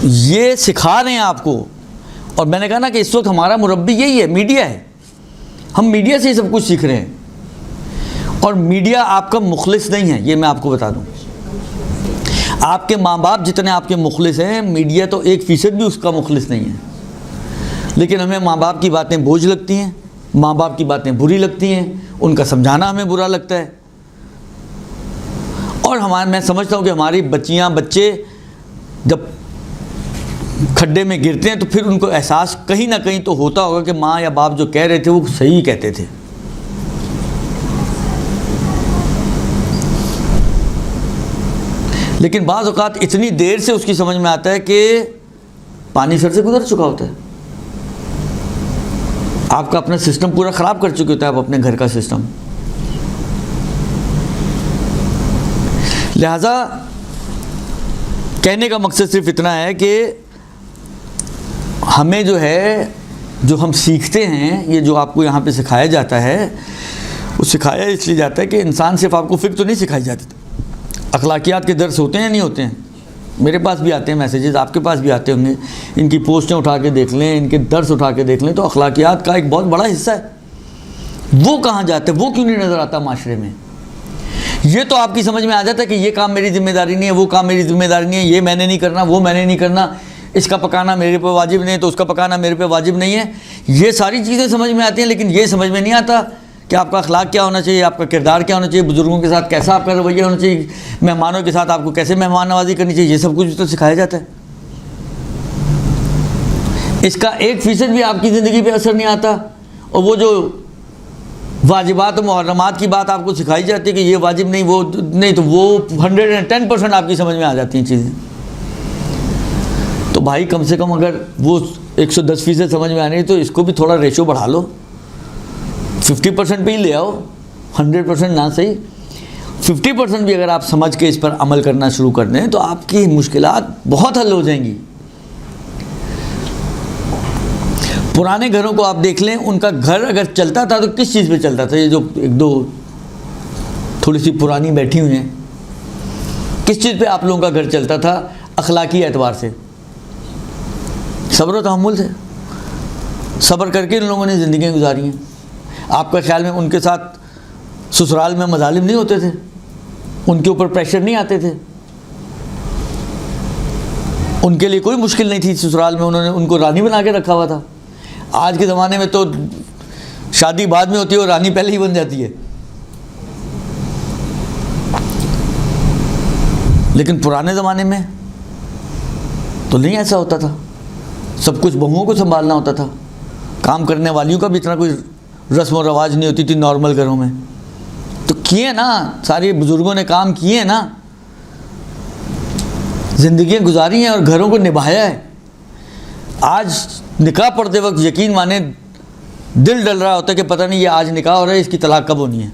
یہ سکھا رہے ہیں آپ کو. اور میں نے کہا نا کہ اس وقت ہمارا مربی یہی ہے, میڈیا ہے. ہم میڈیا سے ہی سب کچھ سیکھ رہے ہیں, اور میڈیا آپ کا مخلص نہیں ہے, یہ میں آپ کو بتا دوں. آپ کے ماں باپ جتنے آپ کے مخلص ہیں, میڈیا تو 1% بھی اس کا مخلص نہیں ہے. لیکن ہمیں ماں باپ کی باتیں بوجھ لگتی ہیں, ماں باپ کی باتیں بری لگتی ہیں, ان کا سمجھانا ہمیں برا لگتا ہے. اور میں سمجھتا ہوں کہ ہماری بچیاں بچے جب کھڈے میں گرتے ہیں تو پھر ان کو احساس کہیں نہ کہیں تو ہوتا ہوگا کہ ماں یا باپ جو کہہ رہے تھے وہ صحیح کہتے تھے. لیکن بعض اوقات اتنی دیر سے اس کی سمجھ میں آتا ہے کہ پانی سر سے گزر چکا ہوتا ہے. آپ کا اپنا سسٹم پورا خراب کر چکے ہوتا ہے, آپ اپنے گھر کا سسٹم. لہذا کہنے کا مقصد صرف اتنا ہے کہ ہمیں جو ہے, جو ہم سیکھتے ہیں, یہ جو آپ کو یہاں پہ سکھایا جاتا ہے, وہ سکھایا اس لیے جاتا ہے کہ انسان صرف آپ کو فکر تو نہیں سکھائی جاتی. اخلاقیات کے درس ہوتے ہیں یا نہیں ہوتے ہیں؟ میرے پاس بھی آتے ہیں میسیجز, آپ کے پاس بھی آتے ہوں گے. ان کی پوسٹیں اٹھا کے دیکھ لیں, ان کے درس اٹھا کے دیکھ لیں, تو اخلاقیات کا ایک بہت بڑا حصہ ہے. وہ کہاں جاتا ہے, وہ کیوں نہیں نظر آتا معاشرے میں؟ یہ تو آپ کی سمجھ میں آ جاتا ہے کہ یہ کام میری ذمہ داری نہیں ہے, وہ کام میری ذمہ داری نہیں ہے, یہ میں نے نہیں کرنا, وہ میں نے نہیں کرنا, اس کا پکانا میرے پہ واجب نہیں ہے تو اس کا پکانا میرے پہ واجب نہیں ہے. یہ ساری چیزیں سمجھ میں آتی ہیں, لیکن یہ سمجھ میں نہیں آتا کہ آپ کا اخلاق کیا ہونا چاہیے, آپ کا کردار کیا ہونا چاہیے, بزرگوں کے ساتھ کیسا آپ کا رویہ ہونا چاہیے, مہمانوں کے ساتھ آپ کو کیسے مہمان نوازی کرنی چاہیے. یہ سب کچھ تو سکھایا جاتا ہے. اس کا 1% بھی آپ کی زندگی پہ اثر نہیں آتا. اور وہ جو واجبات و محرمات کی بات آپ کو سکھائی جاتی ہے کہ یہ واجب نہیں, وہ نہیں, تو وہ 110% آپ کی سمجھ میں آ جاتی ہیں چیزیں. تو بھائی کم سے کم اگر وہ 110% سمجھ میں آ رہی ہے تو اس کو بھی تھوڑا ریشو بڑھا لو, 50% پہ ہی لے آؤ. 100% نہ صحیح 50% بھی اگر آپ سمجھ کے اس پر عمل کرنا شروع کر دیں تو آپ کی مشکلات بہت حل ہو جائیں گی۔ پرانے گھروں کو آپ دیکھ لیں، ان کا گھر اگر چلتا تھا تو کس چیز پہ چلتا تھا؟ یہ جو ایک دو تھوڑی سی پرانی بیٹھی ہوئی ہیں، کس چیز پہ آپ لوگوں کا گھر چلتا تھا اخلاقی اعتبار سے؟ صبر و تحمل سے، صبر کر کے ان لوگوں نے زندگیاں گزاری ہیں۔ آپ کے خیال میں ان کے ساتھ سسرال میں مظالم نہیں ہوتے تھے؟ ان کے اوپر پریشر نہیں آتے تھے؟ ان کے لیے کوئی مشکل نہیں تھی سسرال میں، انہوں نے ان کو رانی بنا کے رکھا ہوا تھا۔ آج کے زمانے میں تو شادی بعد میں ہوتی ہے اور رانی پہلے ہی بن جاتی ہے، لیکن پرانے زمانے میں تو نہیں ایسا ہوتا تھا، سب کچھ بہوؤں کو سنبھالنا ہوتا تھا، کام کرنے والیوں کا بھی اتنا کوئی رسم و رواج نہیں ہوتی تھی نارمل گھروں میں۔ تو کیے نا، سارے بزرگوں نے کام کیے نا، زندگیاں گزاری ہیں اور گھروں کو نبھایا ہے۔ آج نکاح پڑھتے وقت یقین مانے دل ڈل رہا ہوتا ہے کہ پتہ نہیں یہ آج نکاح ہو رہا ہے، اس کی طلاق کب ہونی ہے۔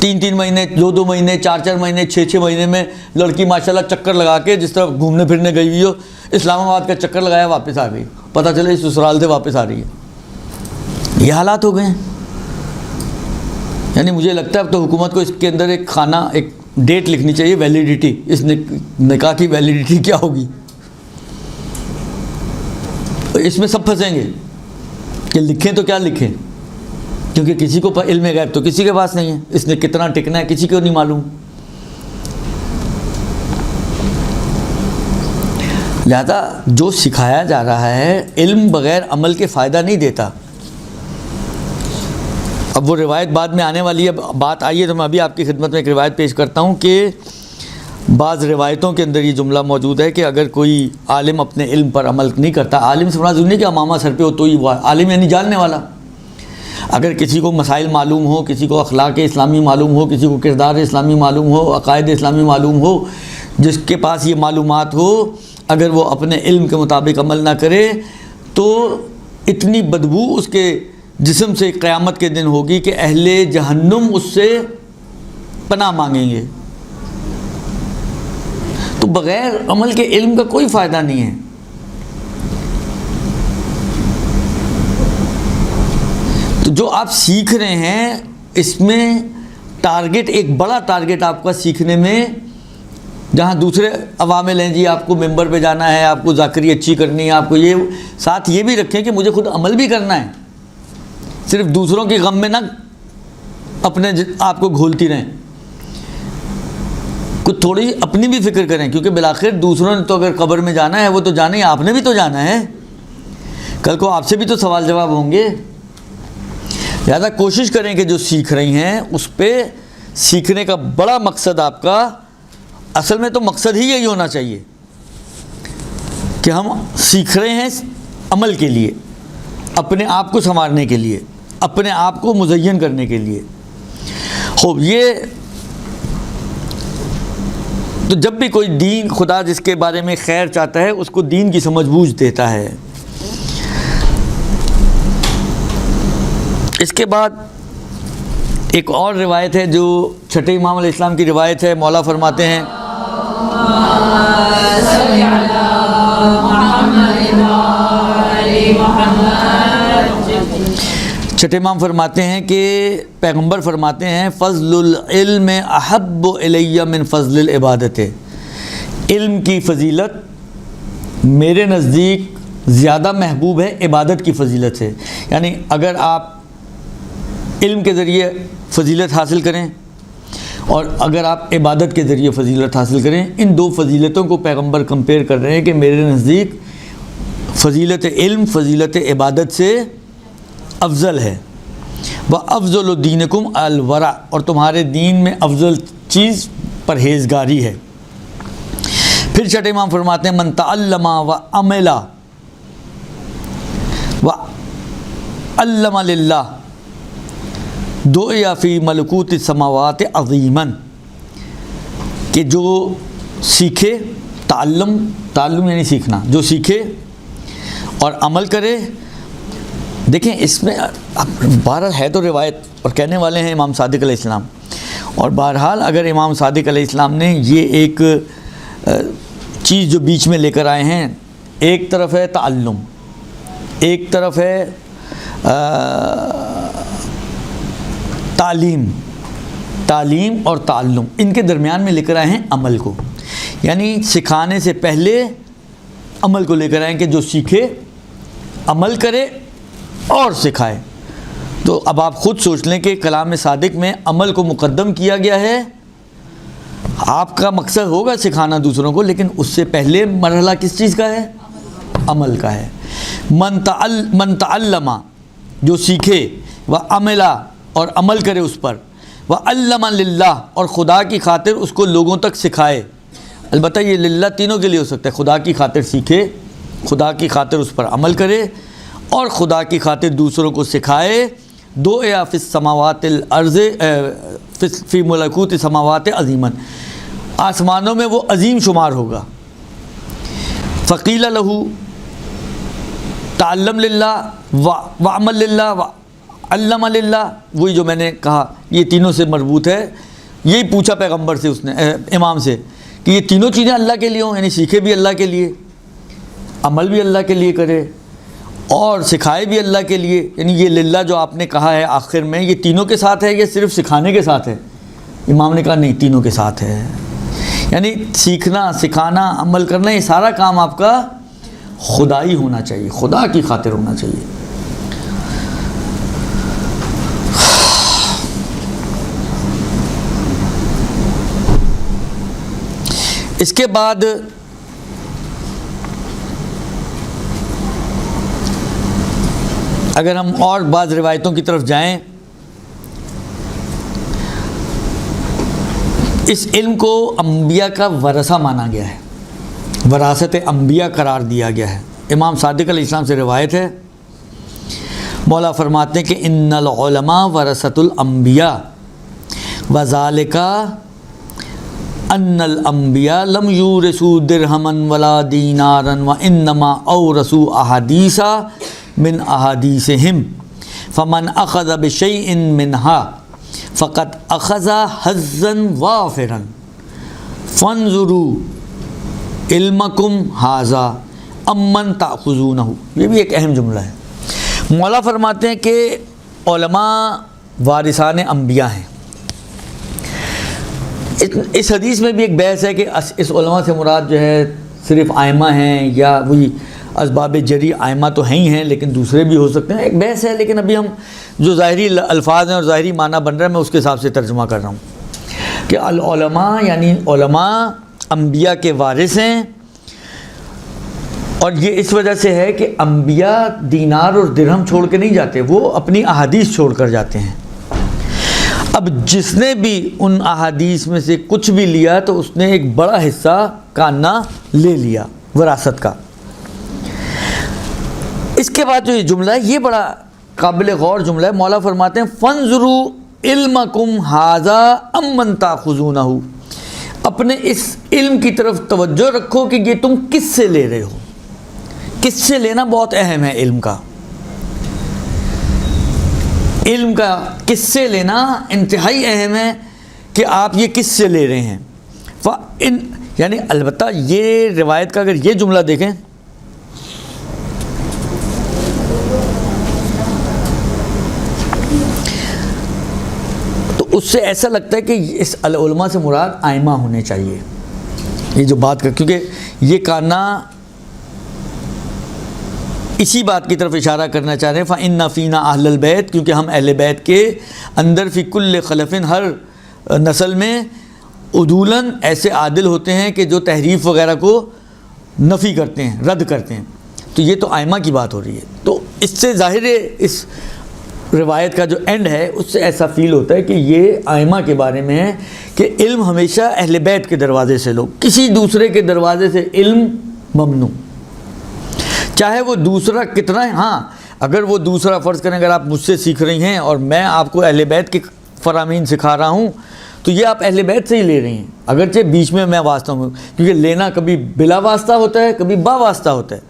3 مہینے، 2 مہینے، 4 مہینے، 6 مہینے میں لڑکی ماشاءاللہ چکر لگا کے جس طرح گھومنے پھرنے گئی ہوئی ہو، اسلام آباد کا چکر لگایا واپس آ گئی، پتہ چلے سسرال سے واپس آ رہی ہے۔ یہ حالات ہو گئے ہیں۔ یعنی مجھے لگتا ہے اب تو حکومت کو اس کے اندر ایک خانہ، ایک ڈیٹ لکھنی چاہیے، ویلیڈیٹی، اس نکاح کی ویلیڈیٹی کیا ہوگی۔ اس میں سب پھنسیں گے کہ لکھیں تو کیا لکھیں، کیونکہ کسی کو علم غیب تو کسی کے پاس نہیں ہے، اس نے کتنا ٹکنا ہے کسی کو نہیں معلوم۔ لہذا جو سکھایا جا رہا ہے، علم بغیر عمل کے فائدہ نہیں دیتا۔ اب وہ روایت بعد میں آنے والی ہے، بات آئی ہے تو میں ابھی آپ کی خدمت میں ایک روایت پیش کرتا ہوں کہ بعض روایتوں کے اندر یہ جملہ موجود ہے کہ اگر کوئی عالم اپنے علم پر عمل نہیں کرتا، عالم سے مراد نہیں کہ امامہ سر پہ ہو تو ہی وہ عالم، یعنی جاننے والا۔ اگر کسی کو مسائل معلوم ہو، کسی کو اخلاق اسلامی معلوم ہو، کسی کو کردار اسلامی معلوم ہو، عقائد اسلامی معلوم ہو، جس کے پاس یہ معلومات ہو، اگر وہ اپنے علم کے مطابق عمل نہ کرے تو اتنی بدبو اس کے جسم سے قیامت کے دن ہوگی کہ اہل جہنم اس سے پناہ مانگیں گے۔ تو بغیر عمل کے علم کا کوئی فائدہ نہیں ہے۔ تو جو آپ سیکھ رہے ہیں اس میں ٹارگٹ، ایک بڑا ٹارگٹ آپ کا سیکھنے میں، جہاں دوسرے عوامل ہیں، جی آپ کو ممبر پہ جانا ہے، آپ کو ذاکری اچھی کرنی ہے، آپ کو یہ ساتھ یہ بھی رکھیں کہ مجھے خود عمل بھی کرنا ہے، صرف دوسروں کے غم میں نہ اپنے آپ کو گھولتی رہیں، کچھ تھوڑی اپنی بھی فکر کریں، کیونکہ بالآخر دوسروں نے تو اگر قبر میں جانا ہے وہ تو جانا ہی، آپ نے بھی تو جانا ہے، کل کو آپ سے بھی تو سوال جواب ہوں گے۔ لہذا کوشش کریں کہ جو سیکھ رہی ہیں اس پہ سیکھنے کا بڑا مقصد آپ کا، اصل میں تو مقصد ہی یہی ہونا چاہیے کہ ہم سیکھ رہے ہیں عمل کے لیے، اپنے آپ کو سنوارنے کے لیے، اپنے آپ کو مزین کرنے کے لیے۔ خوب، یہ تو جب بھی کوئی دین، خدا جس کے بارے میں خیر چاہتا ہے اس کو دین کی سمجھ بوجھ دیتا ہے۔ اس کے بعد ایک اور روایت ہے جو چھٹے امام علیہ السلام کی روایت ہے، مولا فرماتے ہیں چھٹے امام فرماتے ہیں کہ پیغمبر فرماتے ہیں فضل العلم احب الی من فضل العبادت، علم کی فضیلت میرے نزدیک زیادہ محبوب ہے عبادت کی فضیلت سے۔ یعنی اگر آپ علم کے ذریعے فضیلت حاصل کریں اور اگر آپ عبادت کے ذریعے فضیلت حاصل کریں، ان دو فضیلتوں کو پیغمبر کمپیئر کر رہے ہیں کہ میرے نزدیک فضیلت علم فضیلت عبادت سے افضل ہے۔ وَأَفْضَلُ دِينِكُمْ الْوَرَعُ، اور تمہارے دین میں افضل چیز پرہیزگاری ہے۔ پھر چھٹے امام فرماتے ہیں من تعلم وعمل وعلم للہ دعی فی ملکوت السماوات عظیما، کہ جو سیکھے، تعلم یعنی سیکھنا، جو سیکھے اور عمل کرے، دیکھیں اس میں بہرحال ہے تو روایت اور کہنے والے ہیں امام صادق علیہ السلام، اور بہرحال اگر امام صادق علیہ السلام نے یہ ایک چیز جو بیچ میں لے کر آئے ہیں، ایک طرف ہے تعلم، ایک طرف ہے تعلیم اور تعلم، ان کے درمیان میں لے کر آئے ہیں عمل کو، یعنی سکھانے سے پہلے عمل کو لے کر آئے کہ جو سیکھے عمل کرے اور سکھائے۔ تو اب آپ خود سوچ لیں کہ کلام صادق میں عمل کو مقدم کیا گیا ہے۔ آپ کا مقصد ہوگا سکھانا دوسروں کو، لیکن اس سے پہلے مرحلہ کس چیز کا ہے؟ عمل کا ہے۔ من تعلم، جو سیکھے، وعمل، اور عمل کرے اس پر، وعلم للہ، اور خدا کی خاطر اس کو لوگوں تک سکھائے۔ البتہ یہ للہ تینوں کے لیے ہو سکتا ہے، خدا کی خاطر سیکھے، خدا کی خاطر اس پر عمل کرے، اور خدا کی خاطر دوسروں کو سکھائے۔ دو یا فی السماوات الارض فی ملکوت السماوات عظیما، آسمانوں میں وہ عظیم شمار ہوگا۔ فقیل لہ تعلم للہ وعمل للہ وعلم للہ، وہی جو میں نے کہا یہ تینوں سے مربوط ہے۔ یہی پوچھا پیغمبر سے اس نے، امام سے، کہ یہ تینوں چیزیں اللہ کے لیے ہوں، یعنی سیکھے بھی اللہ کے لیے، عمل بھی اللہ کے لیے کرے، اور سکھائے بھی اللہ کے لیے۔ یعنی یہ للہ جو آپ نے کہا ہے آخر میں، یہ تینوں کے ساتھ ہے یا صرف سکھانے کے ساتھ ہے؟ امام نے کہا نہیں، تینوں کے ساتھ ہے۔ یعنی سیکھنا، سکھانا، عمل کرنا، یہ سارا کام آپ کا خدائی ہونا چاہیے، خدا کی خاطر ہونا چاہیے۔ اس کے بعد اگر ہم اور بعض روایتوں کی طرف جائیں، اس علم کو انبیاء کا ورثہ مانا گیا ہے، وراثت انبیاء قرار دیا گیا ہے۔ امام صادق علیہ السلام سے روایت ہے، مولا فرماتے ہیں کہ ان العلماء ورثۃ الانبیاء وذالک ان الانبیاء لم یورثوا درہما ولا دینارا وانما اورثوا احادیث من احادیثہم فمن اخذ بشیء منها فقد اخذ حظا وافرا فانظروا علمکم ھذا امن تأخذونہ۔ یہ بھی ایک اہم جملہ ہے۔ مولا فرماتے ہیں کہ علماء وارثان انبیاء ہیں۔ اس حدیث میں بھی ایک بحث ہے کہ اس علماء سے مراد جو ہے صرف ائمہ ہیں یا وہی اسباب جری ائمہ تو ہیں ہی ہیں، لیکن دوسرے بھی ہو سکتے ہیں، ایک بحث ہے۔ لیکن ابھی ہم جو ظاہری الفاظ ہیں اور ظاہری معنی بن رہا ہے، میں اس کے حساب سے ترجمہ کر رہا ہوں کہ العلماء یعنی علماء انبیاء کے وارث ہیں، اور یہ اس وجہ سے ہے کہ انبیاء دینار اور درہم چھوڑ کے نہیں جاتے، وہ اپنی احادیث چھوڑ کر جاتے ہیں۔ اب جس نے بھی ان احادیث میں سے کچھ بھی لیا تو اس نے ایک بڑا حصہ کاننا لے لیا وراثت کا۔ اس کے بعد جو یہ جملہ ہے یہ بڑا قابل غور جملہ ہے۔ مولا فرماتے ہیں فانظروا علمکم ھذا امن تاخذونہ، اپنے اس علم کی طرف توجہ رکھو کہ یہ تم کس سے لے رہے ہو۔ کس سے لینا بہت اہم ہے۔ علم کا کس سے لینا انتہائی اہم ہے کہ آپ یہ کس سے لے رہے ہیں۔ یعنی البتہ یہ روایت کا اگر یہ جملہ دیکھیں تو اس سے ایسا لگتا ہے کہ اس علماء سے مراد ائمہ ہونے چاہیے، یہ جو بات کر، کیونکہ یہ کانا اسی بات کی طرف اشارہ کرنا چاہ رہے ہیں فَإِنَّ فِينَا أَهْلَ الْبَيْتِ، کیونکہ ہم اہل بیت کے اندر فی کل خلف، ہر نسل میں عدولاً ایسے عادل ہوتے ہیں کہ جو تحریف وغیرہ کو نفی کرتے ہیں، رد کرتے ہیں۔ تو یہ تو ائمہ کی بات ہو رہی ہے، تو اس سے ظاہر ہے اس روایت کا جو اینڈ ہے اس سے ایسا فیل ہوتا ہے کہ یہ ائمہ کے بارے میں ہے کہ علم ہمیشہ اہل بیت کے دروازے سے لو، کسی دوسرے کے دروازے سے علم ممنوع، چاہے وہ دوسرا کتنا ہے۔ ہاں اگر وہ دوسرا فرض کریں، اگر آپ مجھ سے سیکھ رہی ہیں اور میں آپ کو اہل بیت کے فرامین سکھا رہا ہوں تو یہ آپ اہل بیت سے ہی لے رہی ہیں، اگرچہ بیچ میں واسطہ ہوں، کیونکہ لینا کبھی بلا واسطہ ہوتا ہے، کبھی با واسطہ ہوتا ہے۔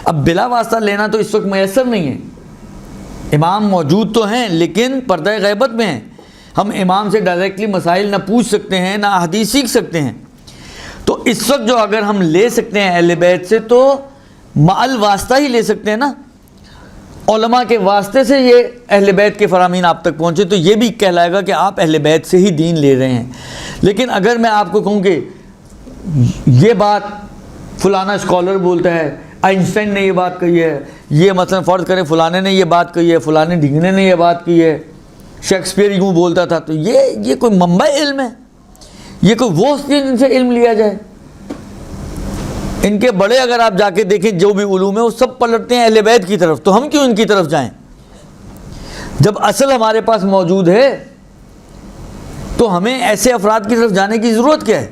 اب بلا واسطہ لینا تو اس وقت میسر نہیں ہے، امام موجود تو ہیں لیکن پردہ غیبت میں ہیں. ہم امام سے ڈائریکٹلی مسائل نہ پوچھ سکتے ہیں نہ احادیث سیکھ سکتے ہیں. تو اس وقت جو اگر ہم لے سکتے ہیں اہل بیت سے تو مع واسطہ ہی لے سکتے ہیں نا. علماء کے واسطے سے یہ اہل بیت کے فرامین آپ تک پہنچے تو یہ بھی کہلائے گا کہ آپ اہل بیت سے ہی دین لے رہے ہیں. لیکن اگر میں آپ کو کہوں کہ یہ بات فلانا اسکالر بولتا ہے, آئنسٹائن نے یہ بات کہی ہے, یہ مثلا فرض کریں فلانے نے یہ بات کہی ہے, فلانے ڈھنگنے نے یہ بات کی ہے, شیکسپیئر یوں بولتا تھا, تو یہ کوئی منبع علم ہے؟ یہ کوئی وہ ہستی جن سے علم لیا جائے؟ ان کے بڑے اگر آپ جا کے دیکھیں جو بھی علوم ہے وہ سب پلٹتے ہیں اہل بیت کی طرف. تو ہم کیوں ان کی طرف جائیں جب اصل ہمارے پاس موجود ہے؟ تو ہمیں ایسے افراد کی طرف جانے کی ضرورت کیا ہے؟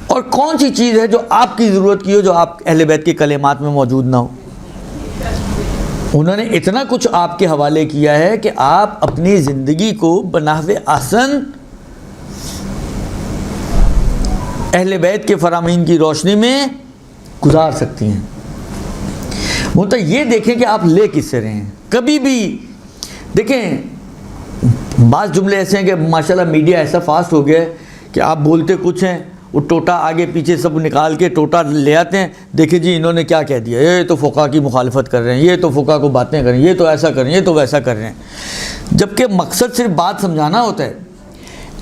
اور کون سی چیز ہے جو آپ کی ضرورت کی ہو جو آپ اہل بیت کے کلمات میں موجود نہ ہو؟ انہوں نے اتنا کچھ آپ کے حوالے کیا ہے کہ آپ اپنی زندگی کو بنحو احسن اہل بیت کے فرامین کی روشنی میں گزار سکتی ہیں. وہ تو یہ دیکھیں کہ آپ لے کس سے رہے ہیں. کبھی بھی دیکھیں بعض جملے ایسے ہیں کہ ماشاءاللہ میڈیا ایسا فاسٹ ہو گیا ہے کہ آپ بولتے کچھ ہیں, وہ ٹوٹا آگے پیچھے سب نکال کے ٹوٹا لے آتے ہیں. دیکھیں جی انہوں نے کیا کہہ دیا, یہ تو فقہ کی مخالفت کر رہے ہیں, یہ تو فقہ کو باتیں کر رہے ہیں, یہ تو ایسا کر رہے ہیں, یہ تو ویسا کر رہے ہیں. جبکہ مقصد صرف بات سمجھانا ہوتا ہے.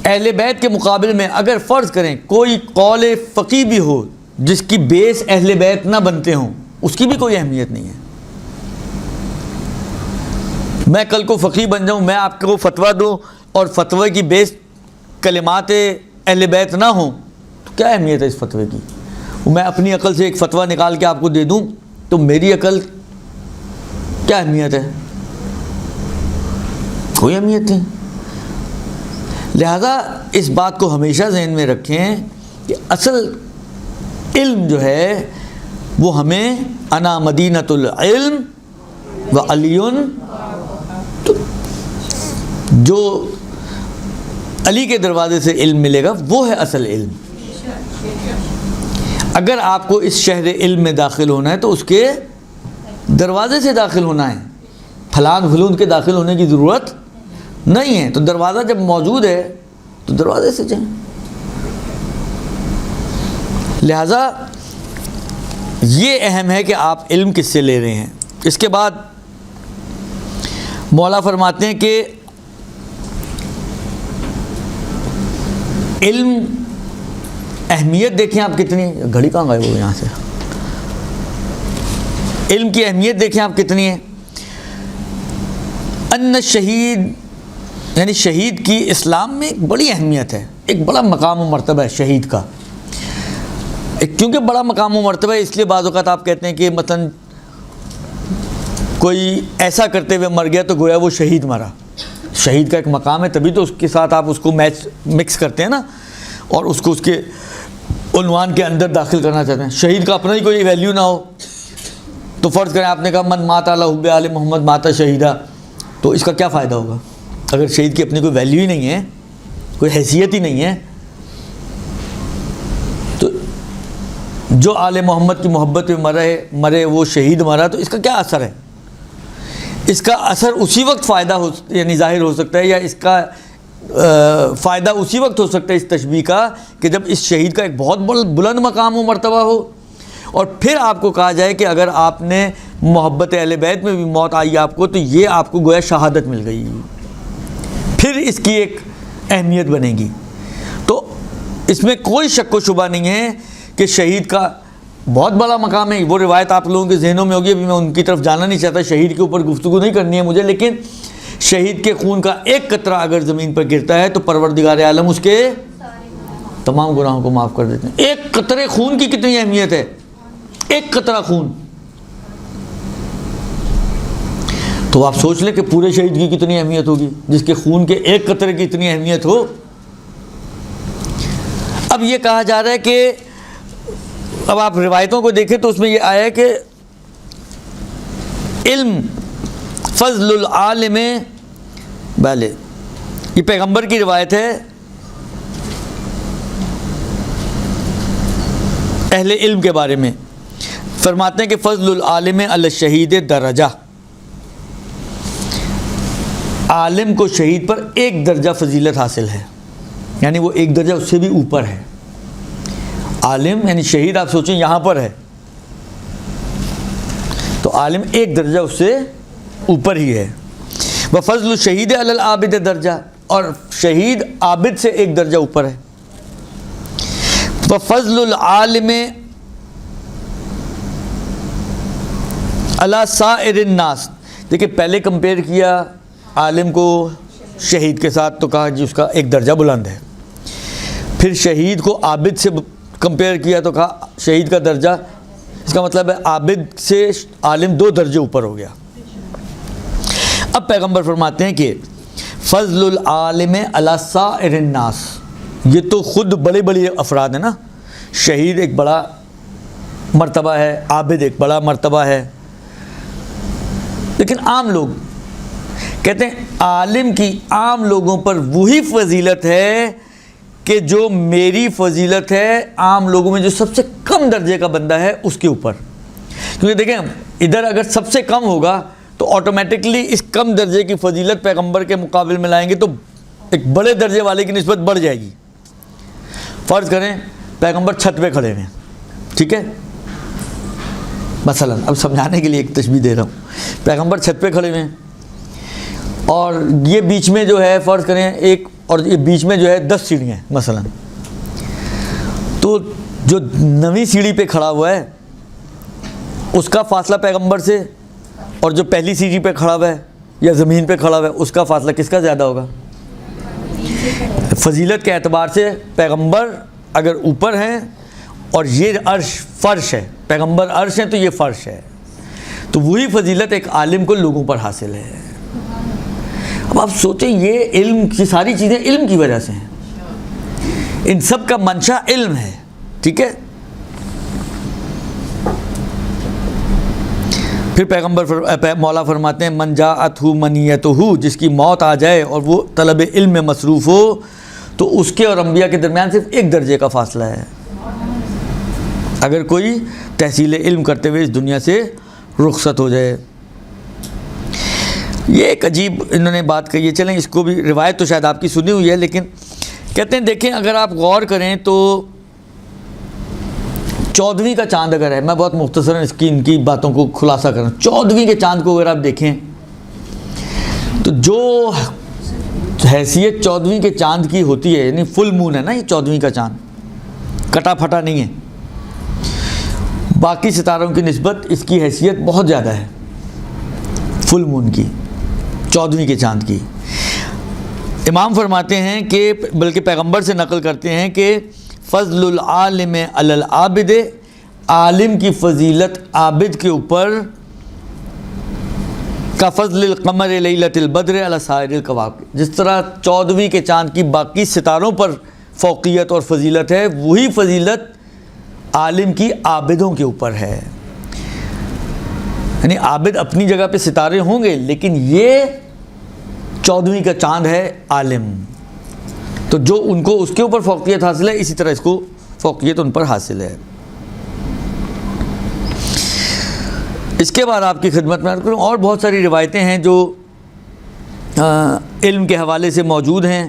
اہل بیت کے مقابل میں اگر فرض کریں کوئی قول فقی بھی ہو جس کی بیس اہل بیت نہ بنتے ہوں, اس کی بھی کوئی اہمیت نہیں ہے. میں کل کو فقی بن جاؤں, میں آپ کو فتویٰ دوں اور فتوے کی بیس کلمات اہل بیت نہ ہوں, تو کیا اہمیت ہے اس فتوے کی؟ میں اپنی عقل سے ایک فتویٰ نکال کے آپ کو دے دوں تو میری عقل کیا اہمیت ہے؟ کوئی اہمیت نہیں. لہذا اس بات کو ہمیشہ ذہن میں رکھیں کہ اصل علم جو ہے وہ ہمیں انا مدینۃ العلم و علی, جو علی کے دروازے سے علم ملے گا وہ ہے اصل علم. اگر آپ کو اس شہر علم میں داخل ہونا ہے تو اس کے دروازے سے داخل ہونا ہے, پھلان پھلون کے داخل ہونے کی ضرورت نہیں ہے. تو دروازہ جب موجود ہے تو دروازے سے جائیں. لہذا یہ اہم ہے کہ آپ علم کس سے لے رہے ہیں. اس کے بعد مولا فرماتے ہیں کہ علم اہمیت دیکھیں آپ کتنی, گھڑی کہاں گئے وہ یہاں سے, علم کی اہمیت دیکھیں آپ کتنی ہے. ان شہید یعنی شہید کی اسلام میں ایک بڑی اہمیت ہے, ایک بڑا مقام و مرتبہ ہے شہید کا. کیونکہ بڑا مقام و مرتبہ ہے اس لیے بعض اوقات آپ کہتے ہیں کہ مثلا کوئی ایسا کرتے ہوئے مر گیا تو گویا وہ شہید مرا. شہید کا ایک مقام ہے, تبھی تو اس کے ساتھ آپ اس کو مکس کرتے ہیں نا, اور اس کو اس کے عنوان کے اندر داخل کرنا چاہتے ہیں. شہید کا اپنا ہی کوئی ویلیو نہ ہو تو فرض کریں آپ نے کہا من مات علی حب آل محمد مات شہیدہ, تو اس کا کیا فائدہ ہوگا اگر شہید کی اپنی کوئی ویلیو ہی نہیں ہے, کوئی حیثیت ہی نہیں ہے. تو جو آل محمد کی محبت میں مرے وہ شہید مرا, تو اس کا کیا اثر ہے؟ اس کا اثر اسی وقت یعنی ظاہر ہو سکتا ہے, یا اس کا فائدہ اسی وقت ہو سکتا ہے اس تشبیہ کا کہ جب اس شہید کا ایک بہت بلند مقام و مرتبہ ہو, اور پھر آپ کو کہا جائے کہ اگر آپ نے محبت اہل بیت میں بھی موت آئی آپ کو تو یہ آپ کو گویا شہادت مل گئی, پھر اس کی ایک اہمیت بنے گی. تو اس میں کوئی شک و شبہ نہیں ہے کہ شہید کا بہت بڑا مقام ہے. وہ روایت آپ لوگوں کے ذہنوں میں ہوگی, ابھی میں ان کی طرف جانا نہیں چاہتا, شہید کے اوپر گفتگو نہیں کرنی ہے مجھے, لیکن شہید کے خون کا ایک قطرہ اگر زمین پر گرتا ہے تو پروردگار عالم اس کے تمام گناہوں کو معاف کر دیتے ہیں. ایک قطرے خون کی کتنی اہمیت ہے, ایک قطرہ خون. تو آپ سوچ لیں کہ پورے شہید کی کتنی اہمیت ہوگی جس کے خون کے ایک قطرے کی اتنی اہمیت ہو. اب یہ کہا جا رہا ہے کہ اب آپ روایتوں کو دیکھیں تو اس میں یہ آیا ہے کہ علم فضل العالم, بھلے یہ پیغمبر کی روایت ہے, اہل علم کے بارے میں فرماتے ہیں کہ فضل العالم علی الشہید درجہ, عالم کو شہید پر ایک درجہ فضیلت حاصل ہے، یعنی وہ ایک درجہ اس سے بھی اوپر ہے۔ عالم یعنی شہید آپ سوچیں یہاں پر ہے تو عالم ایک درجہ اس سے اوپر ہی ہے۔ وفضل الشہید علی العابد درجہ، اور شہید عابد سے ایک درجہ اوپر ہے۔ وفضل العالم علی سائر الناس، دیکھیں پہلے کمپیئر کیا عالم کو شہید کے ساتھ تو کہا جی اس کا ایک درجہ بلند ہے، پھر شہید کو عابد سے کمپیئر کیا تو کہا شہید کا درجہ، اس کا مطلب ہے عابد سے عالم دو درجے اوپر ہو گیا۔ اب پیغمبر فرماتے ہیں کہ فضل العالم علی سائر الناس، یہ تو خود بڑے بڑے افراد ہیں نا، شہید ایک بڑا مرتبہ ہے، عابد ایک بڑا مرتبہ ہے، لیکن عام لوگ کہتے ہیں عالم کی عام لوگوں پر وہی فضیلت ہے کہ جو میری فضیلت ہے عام لوگوں میں جو سب سے کم درجے کا بندہ ہے اس کے اوپر، کیونکہ دیکھیں ادھر اگر سب سے کم ہوگا تو آٹومیٹکلی اس کم درجے کی فضیلت پیغمبر کے مقابل میں لائیں گے تو ایک بڑے درجے والے کی نسبت بڑھ جائے گی۔ فرض کریں پیغمبر چھت پہ کھڑے ہیں، ٹھیک ہے، مثلا اب سمجھانے کے لیے ایک تشبیہ دے رہا ہوں، پیغمبر چھت پہ کھڑے ہیں اور یہ بیچ میں جو ہے فرض کریں ایک، اور یہ بیچ میں جو ہے 10 سیڑھیاں ہیں مثلا، تو جو نویں سیڑھی پہ کھڑا ہوا ہے اس کا فاصلہ پیغمبر سے اور جو پہلی سیڑھی پہ کھڑا ہوا ہے یا زمین پہ کھڑا ہوا ہے اس کا فاصلہ کس کا زیادہ ہوگا؟ فضیلت کے اعتبار سے پیغمبر اگر اوپر ہیں اور یہ عرش فرش ہے، پیغمبر عرش ہیں تو یہ فرش ہے، تو وہی فضیلت ایک عالم کو لوگوں پر حاصل ہے۔ اب آپ سوچیں یہ علم کی ساری چیزیں علم کی وجہ سے ہیں، ان سب کا منشا علم ہے، ٹھیک ہے۔ پھر پیغمبر مولا فرماتے ہیں من جاءتہ منیتہ، جس کی موت آ جائے اور وہ طلب علم میں مصروف ہو تو اس کے اور انبیاء کے درمیان صرف ایک درجے کا فاصلہ ہے، اگر کوئی تحصیل علم کرتے ہوئے اس دنیا سے رخصت ہو جائے۔ یہ ایک عجیب انہوں نے بات کہی ہے، چلیں اس کو بھی، روایت تو شاید آپ کی سنی ہوئی ہے لیکن کہتے ہیں دیکھیں اگر آپ غور کریں تو 14ویں کا چاند اگر ہے، میں بہت مختصراً ان کی باتوں کو خلاصہ کروں، 14ویں کے چاند کو اگر آپ دیکھیں تو جو حیثیت 14ویں کے چاند کی ہوتی ہے، یعنی فل مون ہے نا یہ 14ویں کا چاند، کٹا پھٹا نہیں ہے، باقی ستاروں کی نسبت اس کی حیثیت بہت زیادہ ہے فل مون کی، 14ویں کے چاند کی۔ امام فرماتے ہیں کہ بلکہ پیغمبر سے نقل کرتے ہیں کہ فضل العالم علی العابد، عالم کی فضیلت عابد کے اوپر کا فضل القمر لیلۃ البدر علی سائر الکواکب، جس طرح 14ویں کے چاند کی باقی ستاروں پر فوقیت اور فضیلت ہے، وہی فضیلت عالم کی عابدوں کے اوپر ہے۔ یعنی عابد اپنی جگہ پہ ستارے ہوں گے لیکن یہ 14ویں کا چاند ہے عالم، تو جو ان کو اس کے اوپر فوقیت حاصل ہے اسی طرح اس کو فوقیت ان پر حاصل ہے۔ اس کے بعد آپ کی خدمت میں عرض کروں اور بہت ساری روایتیں ہیں جو علم کے حوالے سے موجود ہیں۔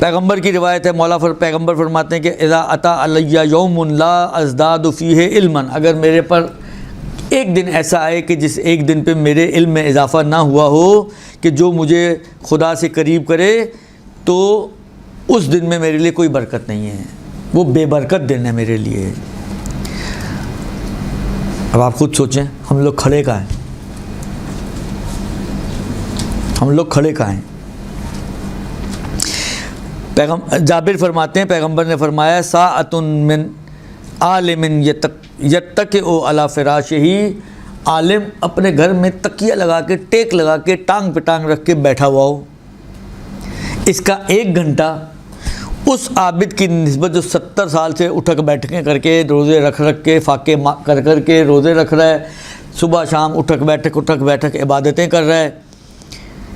پیغمبر کی روایت ہے، پیغمبر فرماتے ہیں کہ اذا اتا علی یوم لا ازداد فیہ علما، اگر میرے پر ایک دن ایسا آئے کہ جس ایک دن پہ میرے علم میں اضافہ نہ ہوا ہو کہ جو مجھے خدا سے قریب کرے، تو اس دن میں میرے لیے کوئی برکت نہیں ہے، وہ بے برکت دن ہے میرے لیے۔ اب آپ خود سوچیں ہم لوگ کھڑے کہاں ہیں، ہم لوگ کھڑے کہاں ہیں؟ جابر فرماتے ہیں پیغمبر نے فرمایا ساعۃ من عالم یتکئ علی فراشہ، عالم اپنے گھر میں تکیہ لگا کے، ٹیک لگا کے، ٹانگ پہ ٹانگ رکھ کے بیٹھا ہوا ہو، اس کا 1 گھنٹہ اس عابد کی نسبت جو 70 سال سے اٹھک بیٹھکیں کر کے، روزے رکھ کے، فاقے کر کر کے روزے رکھ رہا ہے، صبح شام اٹھک بیٹھک عبادتیں کر رہا ہے،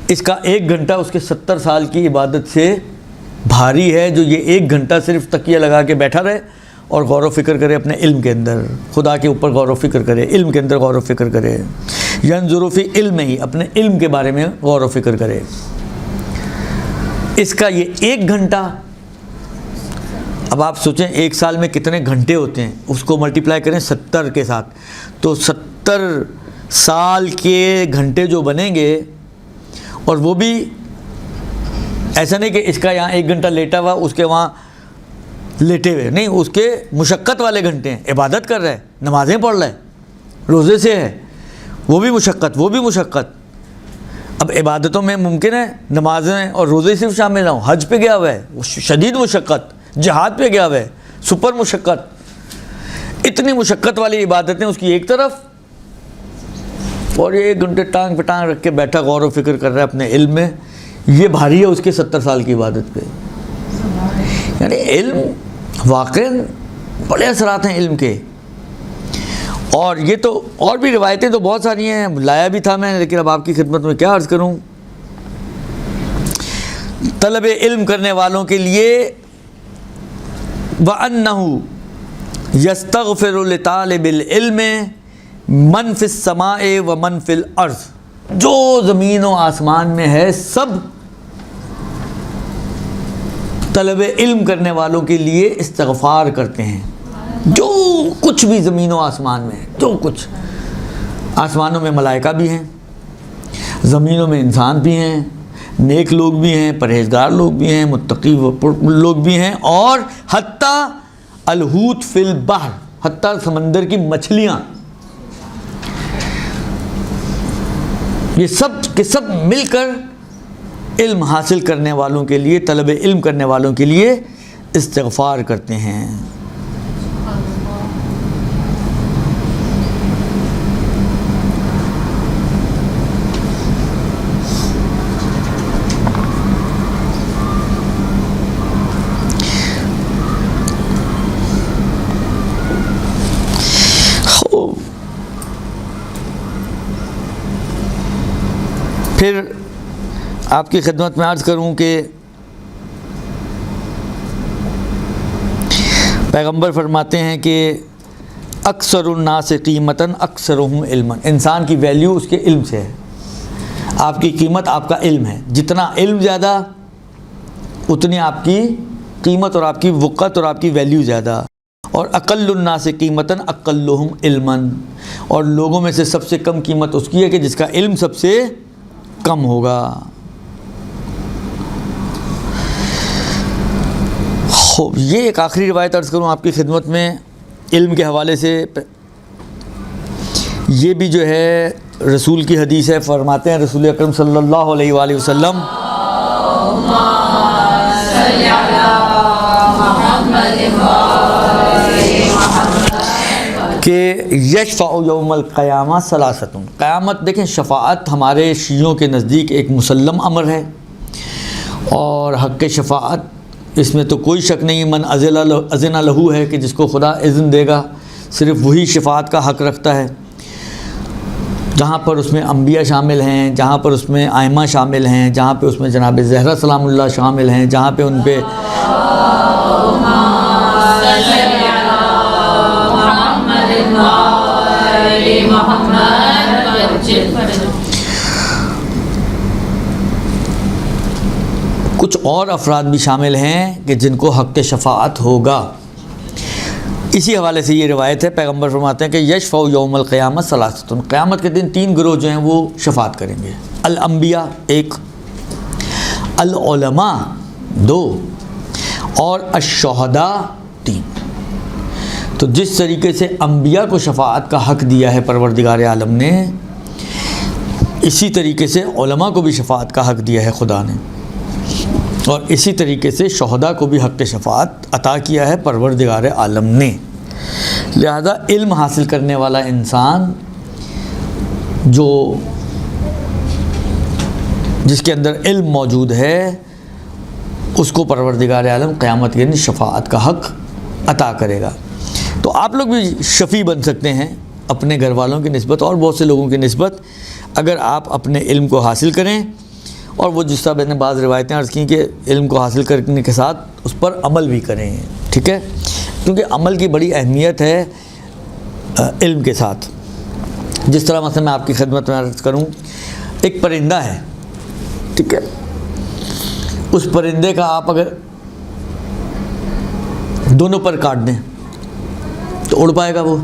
اس کا 1 گھنٹہ اس کے 70 سال کی عبادت سے بھاری ہے، جو یہ 1 گھنٹہ صرف تکیہ لگا کے بیٹھا رہے اور غور و فکر کرے اپنے علم کے اندر، خدا کے اوپر غور و فکر کرے، علم کے اندر غور و فکر کرے، ینظر فی علم ہی، اپنے علم کے بارے میں غور و فکر کرے۔ اس کا یہ 1 گھنٹہ، اب آپ سوچیں 1 سال میں کتنے گھنٹے ہوتے ہیں، اس کو ملٹیپلائی کریں 70 کے ساتھ، تو 70 سال کے گھنٹے جو بنیں گے، اور وہ بھی ایسا نہیں کہ اس کا یہاں 1 گھنٹہ لیٹا ہوا اس کے وہاں لیٹے ہوئے، نہیں، اس کے مشقت والے گھنٹے ہیں، عبادت کر رہا ہے، نمازیں پڑھ رہا ہے، روزے سے ہے، وہ بھی مشقت۔ اب عبادتوں میں ممکن ہے نمازیں اور روزے صرف شامل ہوں، حج پہ گیا ہوا ہے، شدید مشقت، جہاد پہ گیا ہوا ہے، سپر مشقت، اتنی مشقت والی عبادتیں اس کی ایک طرف، اور یہ 1 گھنٹے ٹانگ پہ ٹانگ رکھ کے بیٹھا غور و فکر کر رہا ہے اپنے علم میں، یہ بھاری ہے اس کے 70 سال کی عبادت پہ۔ یعنی علم واقعاً بڑے اثرات ہیں علم کے، اور یہ تو اور بھی روایتیں تو بہت ساری ہیں، لایا بھی تھا میں، لیکن اب آپ کی خدمت میں کیا عرض کروں۔ طلب علم کرنے والوں کے لیے وَأَنَّهُ يَسْتَغْفِرُ لِطَالِبِ الْعِلْمِ مَنْ فِي السَّمَاءِ وَمَنْ فِي الْأَرْضِ، جو زمین و آسمان میں ہے سب طلب علم کرنے والوں کے لیے استغفار کرتے ہیں، جو کچھ بھی زمین و آسمان میں ہے، جو کچھ، آسمانوں میں ملائکہ بھی ہیں، زمینوں میں انسان بھی ہیں، نیک لوگ بھی ہیں، پرہیزگار لوگ بھی ہیں، متقی لوگ بھی ہیں، اور حتیٰ الحوت فی البحر، حتیٰ سمندر کی مچھلیاں، یہ سب کے سب مل کر علم حاصل کرنے والوں کے لیے، طلب علم کرنے والوں کے لیے استغفار کرتے ہیں۔ پھر آپ کی خدمت میں عرض کروں کہ پیغمبر فرماتے ہیں کہ اکثر الناس قیمتاً اکثرہم علما، انسان کی ویلیو اس کے علم سے ہے، آپ کی قیمت آپ کا علم ہے، جتنا علم زیادہ اتنی آپ کی قیمت اور آپ کی وقت اور آپ کی ویلیو زیادہ، اور اقل الناس قیمتاً اقلہم علما، اور لوگوں میں سے سب سے کم قیمت اس کی ہے کہ جس کا علم سب سے کم ہوگا۔ یہ ایک آخری روایت عرض کروں آپ کی خدمت میں علم کے حوالے سے، یہ بھی جو ہے رسول کی حدیث ہے، فرماتے ہیں رسول اکرم صلی اللہ علیہ وآلہ وسلم کہ یشفع یوم القیامہ ثلاثۃ، قیامت دیکھیں شفاعت ہمارے شیعوں کے نزدیک ایک مسلم امر ہے، اور حق شفاعت اس میں تو کوئی شک نہیں، من اذن لہو ہے کہ جس کو خدا اذن دے گا صرف وہی شفاعت کا حق رکھتا ہے، جہاں پر اس میں انبیاء شامل ہیں، جہاں پر اس میں ائمہ شامل ہیں، جہاں پہ اس میں جناب زہرا سلام اللہ شامل ہیں، جہاں پہ ان پہ کچھ اور افراد بھی شامل ہیں کہ جن کو حق شفاعت ہوگا۔ اسی حوالے سے یہ روایت ہے، پیغمبر فرماتے ہیں کہ یشفع یوم القیامہ ثلاثۃ، قیامت کے دن 3 گروہ جو ہیں وہ شفاعت کریں گے، الانبیاء 1، العلماء 2، اور الشہداء 3۔ تو جس طریقے سے انبیاء کو شفاعت کا حق دیا ہے پروردگار عالم نے، اسی طریقے سے علماء کو بھی شفاعت کا حق دیا ہے خدا نے، اور اسی طریقے سے شہداء کو بھی حق شفاعت عطا کیا ہے پروردگار عالم نے۔ لہذا علم حاصل کرنے والا انسان جس کے اندر علم موجود ہے، اس کو پروردگار عالم قیامت کے دن شفاعت کا حق عطا کرے گا۔ تو آپ لوگ بھی شفیع بن سکتے ہیں اپنے گھر والوں کی نسبت اور بہت سے لوگوں کی نسبت، اگر آپ اپنے علم کو حاصل کریں، اور وہ جس طرح میں نے بعض روایتیں عرض کی کہ علم کو حاصل کرنے کے ساتھ اس پر عمل بھی کریں، ٹھیک ہے۔ کیونکہ عمل کی بڑی اہمیت ہے علم کے ساتھ. جس طرح مثلا میں آپ کی خدمت میں عرض کروں، ایک پرندہ ہے، ٹھیک ہے، اس پرندے کا آپ اگر دونوں پر کاٹ دیں تو اڑ پائے گا؟ وہ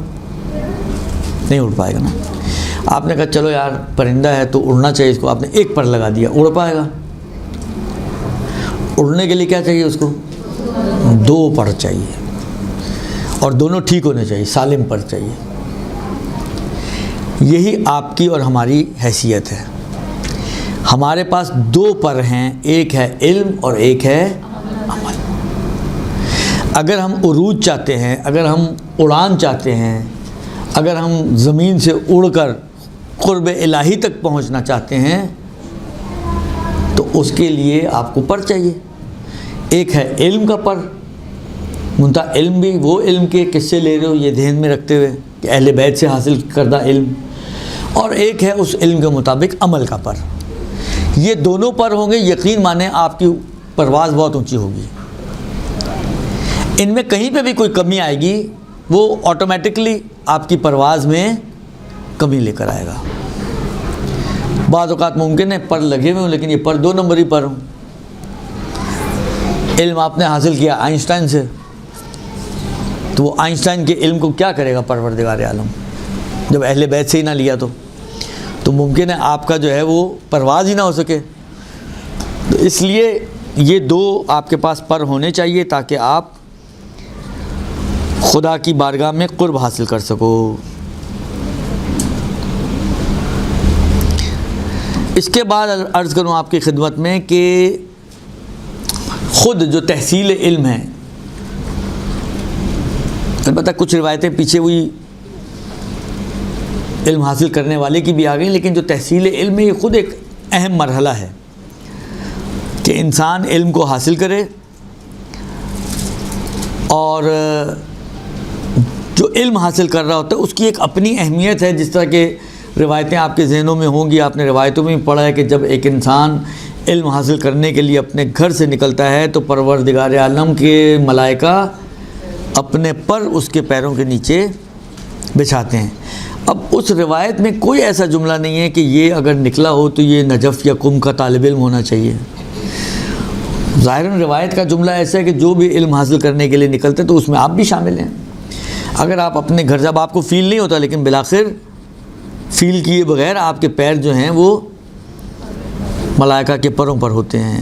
نہیں اڑ پائے گا نا. آپ نے کہا چلو یار پرندہ ہے تو اڑنا چاہیے اس کو، آپ نے ایک پر لگا دیا، اڑ پائے گا؟ اڑنے کے لیے کیا چاہیے اس کو؟ دو پر چاہیے، اور دونوں ٹھیک ہونے چاہیے، سالم پر چاہیے. یہی آپ کی اور ہماری حیثیت ہے. ہمارے پاس دو پر ہیں، ایک ہے علم اور ایک ہے عمل. اگر ہم عروج چاہتے ہیں، اگر ہم اڑان چاہتے ہیں، اگر ہم زمین سے اڑ کر قرب الہی تک پہنچنا چاہتے ہیں تو اس کے لیے آپ کو پر چاہیے. ایک ہے علم کا پر، منتہا علم بھی وہ علم کے قصے لے رہے ہو یہ ذہن میں رکھتے ہوئے کہ اہل بیت سے حاصل کردہ علم، اور ایک ہے اس علم کے مطابق عمل کا پر. یہ دونوں پر ہوں گے، یقین مانیں آپ کی پرواز بہت اونچی ہوگی. ان میں کہیں پہ بھی کوئی کمی آئے گی وہ آٹومیٹکلی آپ کی پرواز میں کمی لے کر آئے گا. بعض اوقات ممکن ہے پر لگے ہوئے ہوں لیکن یہ پر دو نمبری پر ہوں. علم آپ نے حاصل کیا آئنسٹائن سے، تو وہ آئنسٹائن کے علم کو کیا کرے گا پروردگار عالم، جب اہل بیت سے ہی نہ لیا تو ممکن ہے آپ کا جو ہے وہ پرواز ہی نہ ہو سکے. تو اس لیے یہ دو آپ کے پاس پر ہونے چاہیے تاکہ آپ خدا کی بارگاہ میں قرب حاصل کر سکو. اس کے بعد عرض کروں آپ کی خدمت میں کہ خود جو تحصیل علم ہے، البتہ کچھ روایتیں پیچھے ہوئی علم حاصل کرنے والے کی بھی آ گئی، لیکن جو تحصیل علم ہے یہ خود ایک اہم مرحلہ ہے کہ انسان علم کو حاصل کرے، اور جو علم حاصل کر رہا ہوتا ہے اس کی ایک اپنی اہمیت ہے. جس طرح کہ روایتیں آپ کے ذہنوں میں ہوں گی، آپ نے روایتوں میں بھی پڑھا ہے کہ جب ایک انسان علم حاصل کرنے کے لیے اپنے گھر سے نکلتا ہے تو پروردگار عالم کے ملائکہ اپنے پر اس کے پیروں کے نیچے بچھاتے ہیں. اب اس روایت میں کوئی ایسا جملہ نہیں ہے کہ یہ اگر نکلا ہو تو یہ نجف یا قم کا طالب علم ہونا چاہیے. ظاہراً روایت کا جملہ ایسا ہے کہ جو بھی علم حاصل کرنے کے لیے نکلتے تو اس میں آپ بھی شامل ہیں. اگر آپ اپنے گھر، جب آپ کو فیل نہیں ہوتا لیکن بالآخر فیل کیے بغیر آپ کے پیر جو ہیں وہ ملائکہ کے پروں پر ہوتے ہیں.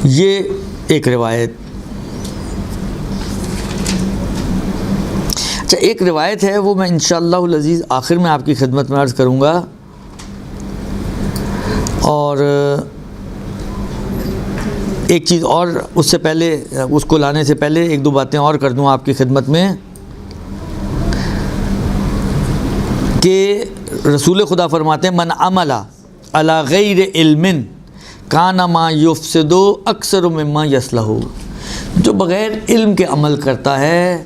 یہ ایک روایت. اچھا، ایک روایت ہے وہ میں انشاءاللہ العزیز آخر میں آپ کی خدمت میں عرض کروں گا، اور ایک چیز اور اس سے پہلے، اس کو لانے سے پہلے ایک دو باتیں اور کر دوں آپ کی خدمت میں کہ رسول خدا فرماتے ہیں من عمل علی غیر علم کان ما یفسد اکثر مما یصلح. جو بغیر علم کے عمل کرتا ہے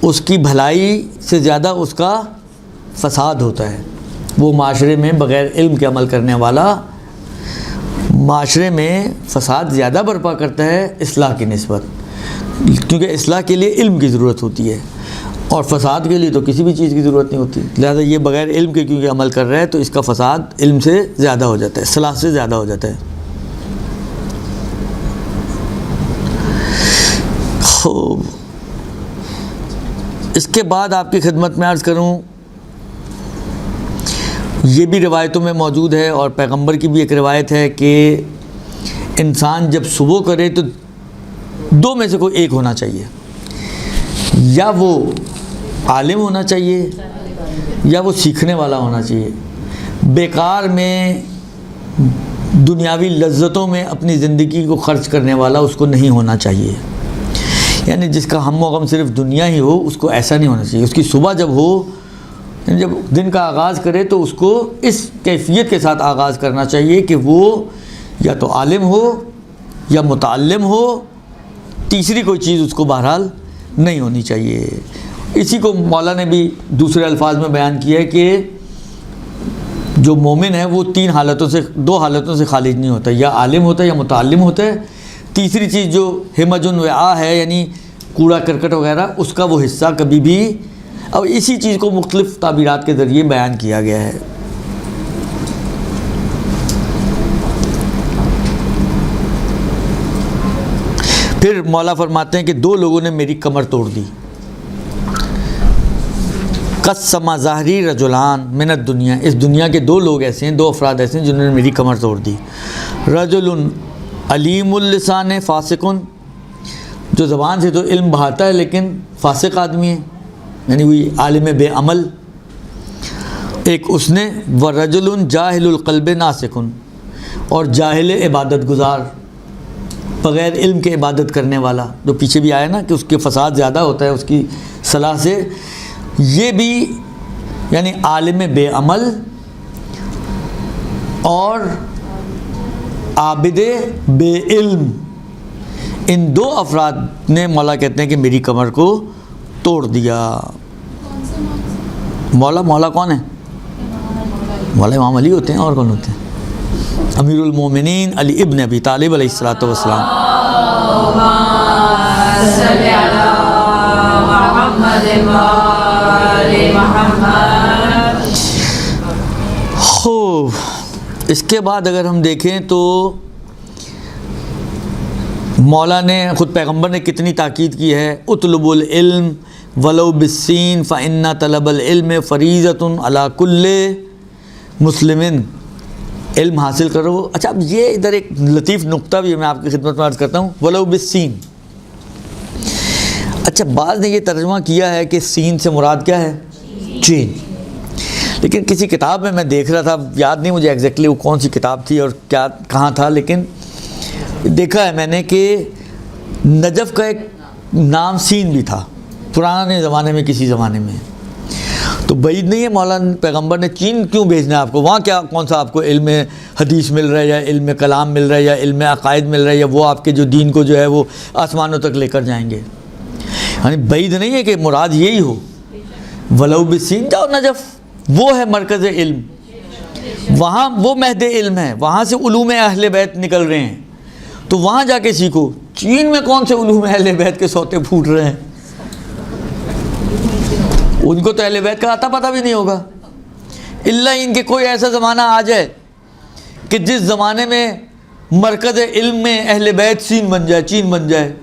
اس کی بھلائی سے زیادہ اس کا فساد ہوتا ہے. وہ معاشرے میں بغیر علم کے عمل کرنے والا معاشرے میں فساد زیادہ برپا کرتا ہے اصلاح کی نسبت، کیونکہ اصلاح کے لیے علم کی ضرورت ہوتی ہے اور فساد کے لیے تو کسی بھی چیز کی ضرورت نہیں ہوتی. لہذا یہ بغیر علم کے کیونکہ عمل کر رہا ہے تو اس کا فساد علم سے زیادہ ہو جاتا ہے، اصلاح سے زیادہ ہو جاتا ہے. خوب، اس کے بعد آپ کی خدمت میں عرض کروں، یہ بھی روایتوں میں موجود ہے اور پیغمبر کی بھی ایک روایت ہے کہ انسان جب صبح کرے تو دو میں سے کوئی ایک ہونا چاہیے، یا وہ عالم ہونا چاہیے یا وہ سیکھنے والا ہونا چاہیے. بیکار میں دنیاوی لذتوں میں اپنی زندگی کو خرچ کرنے والا اس کو نہیں ہونا چاہیے. یعنی جس کا ہم و غم صرف دنیا ہی ہو اس کو ایسا نہیں ہونا چاہیے. اس کی صبح جب ہو، جب دن کا آغاز کرے تو اس کو اس کیفیت کے ساتھ آغاز کرنا چاہیے کہ وہ یا تو عالم ہو یا متعلم ہو، تیسری کوئی چیز اس کو بہرحال نہیں ہونی چاہیے. اسی کو مولا نے بھی دوسرے الفاظ میں بیان کیا ہے کہ جو مومن ہے وہ دو حالتوں سے خارج نہیں ہوتا، یا عالم ہوتا ہے یا متعلم ہوتا ہے. تیسری چیز جو ہمج وعا ہے، یعنی کوڑا کرکٹ وغیرہ، اس کا وہ حصہ کبھی بھی. اب اسی چیز کو مختلف تعبیرات کے ذریعے بیان کیا گیا ہے. پھر مولا فرماتے ہیں کہ 2 لوگوں نے میری کمر توڑ دی. قسم ظاہری رجلان من الدنیا، اس دنیا کے 2 لوگ ایسے ہیں، 2 افراد ایسے ہیں جنہوں نے میری کمر توڑ دی. رجل علیم اللسان فاسقن، جو زبان سے تو علم بہاتا ہے لیکن فاسق آدمی ہے، یعنی وہی عالم بے عمل. ایک اس نے ورجل جاہل القلب ناسکن، اور جاہل عبادت گزار، بغیر علم کے عبادت کرنے والا، جو پیچھے بھی آیا نا کہ اس کے فساد زیادہ ہوتا ہے اس کی صلاح سے. یہ بھی یعنی عالم بے عمل اور عابد بے علم، ان 2 افراد نے مولا کہتے ہیں کہ میری کمر کو توڑ دیا. مولا کون ہے؟ مولا امام علی ہوتے ہیں، اور کون ہوتے ہیں؟ امیر المومنین علی ابن ابی طالب علیہ الصلوۃ والسلام. خوب، اس کے بعد اگر ہم دیکھیں تو مولا نے خود پیغمبر نے کتنی تاکید کی ہے. اطلب العلم ولو بالسین فإن طلب العلم فریضۃ علی کل مسلم، علم حاصل کرو. اچھا، اب یہ ادھر ایک لطیف نقطہ بھی میں آپ کی خدمت میں عرض کرتا ہوں. ولو بالسین، اچھا بعض نے یہ ترجمہ کیا ہے کہ سین سے مراد کیا ہے؟ چین. لیکن کسی کتاب میں دیکھ رہا تھا، یاد نہیں مجھے ایگزیکٹلی وہ کون سی کتاب تھی اور کیا کہاں تھا، لیکن دیکھا ہے میں نے کہ نجف کا ایک نام سین بھی تھا پرانے زمانے میں، کسی زمانے میں. تو بعید نہیں ہے مولانا پیغمبر نے چین کیوں بھیجنا ہے آپ کو؟ وہاں کیا کون سا آپ کو علم حدیث مل رہا ہے، یا علم کلام مل رہا ہے، یا علم عقائد مل رہا ہے، یا وہ آپ کے جو دین کو جو ہے وہ آسمانوں تک لے کر جائیں گے؟ یعنی بعید نہیں ہے کہ مراد یہی ہو. ولو بالسین، جاؤ نجف، وہ ہے مرکز علم، وہاں وہ مہد علم ہے، وہاں سے علوم اہل بیت نکل رہے ہیں، تو وہاں جا کے سیکھو. چین میں کون سے علوم اہل بیت کے سوتے پھوٹ رہے ہیں؟ ان کو تو اہل بیت کا آتا پتہ بھی نہیں ہوگا، الا ان کے کوئی ایسا زمانہ آ جائے کہ جس زمانے میں مرکز علم میں اہل بیت سین بن جائے، چین بن جائے،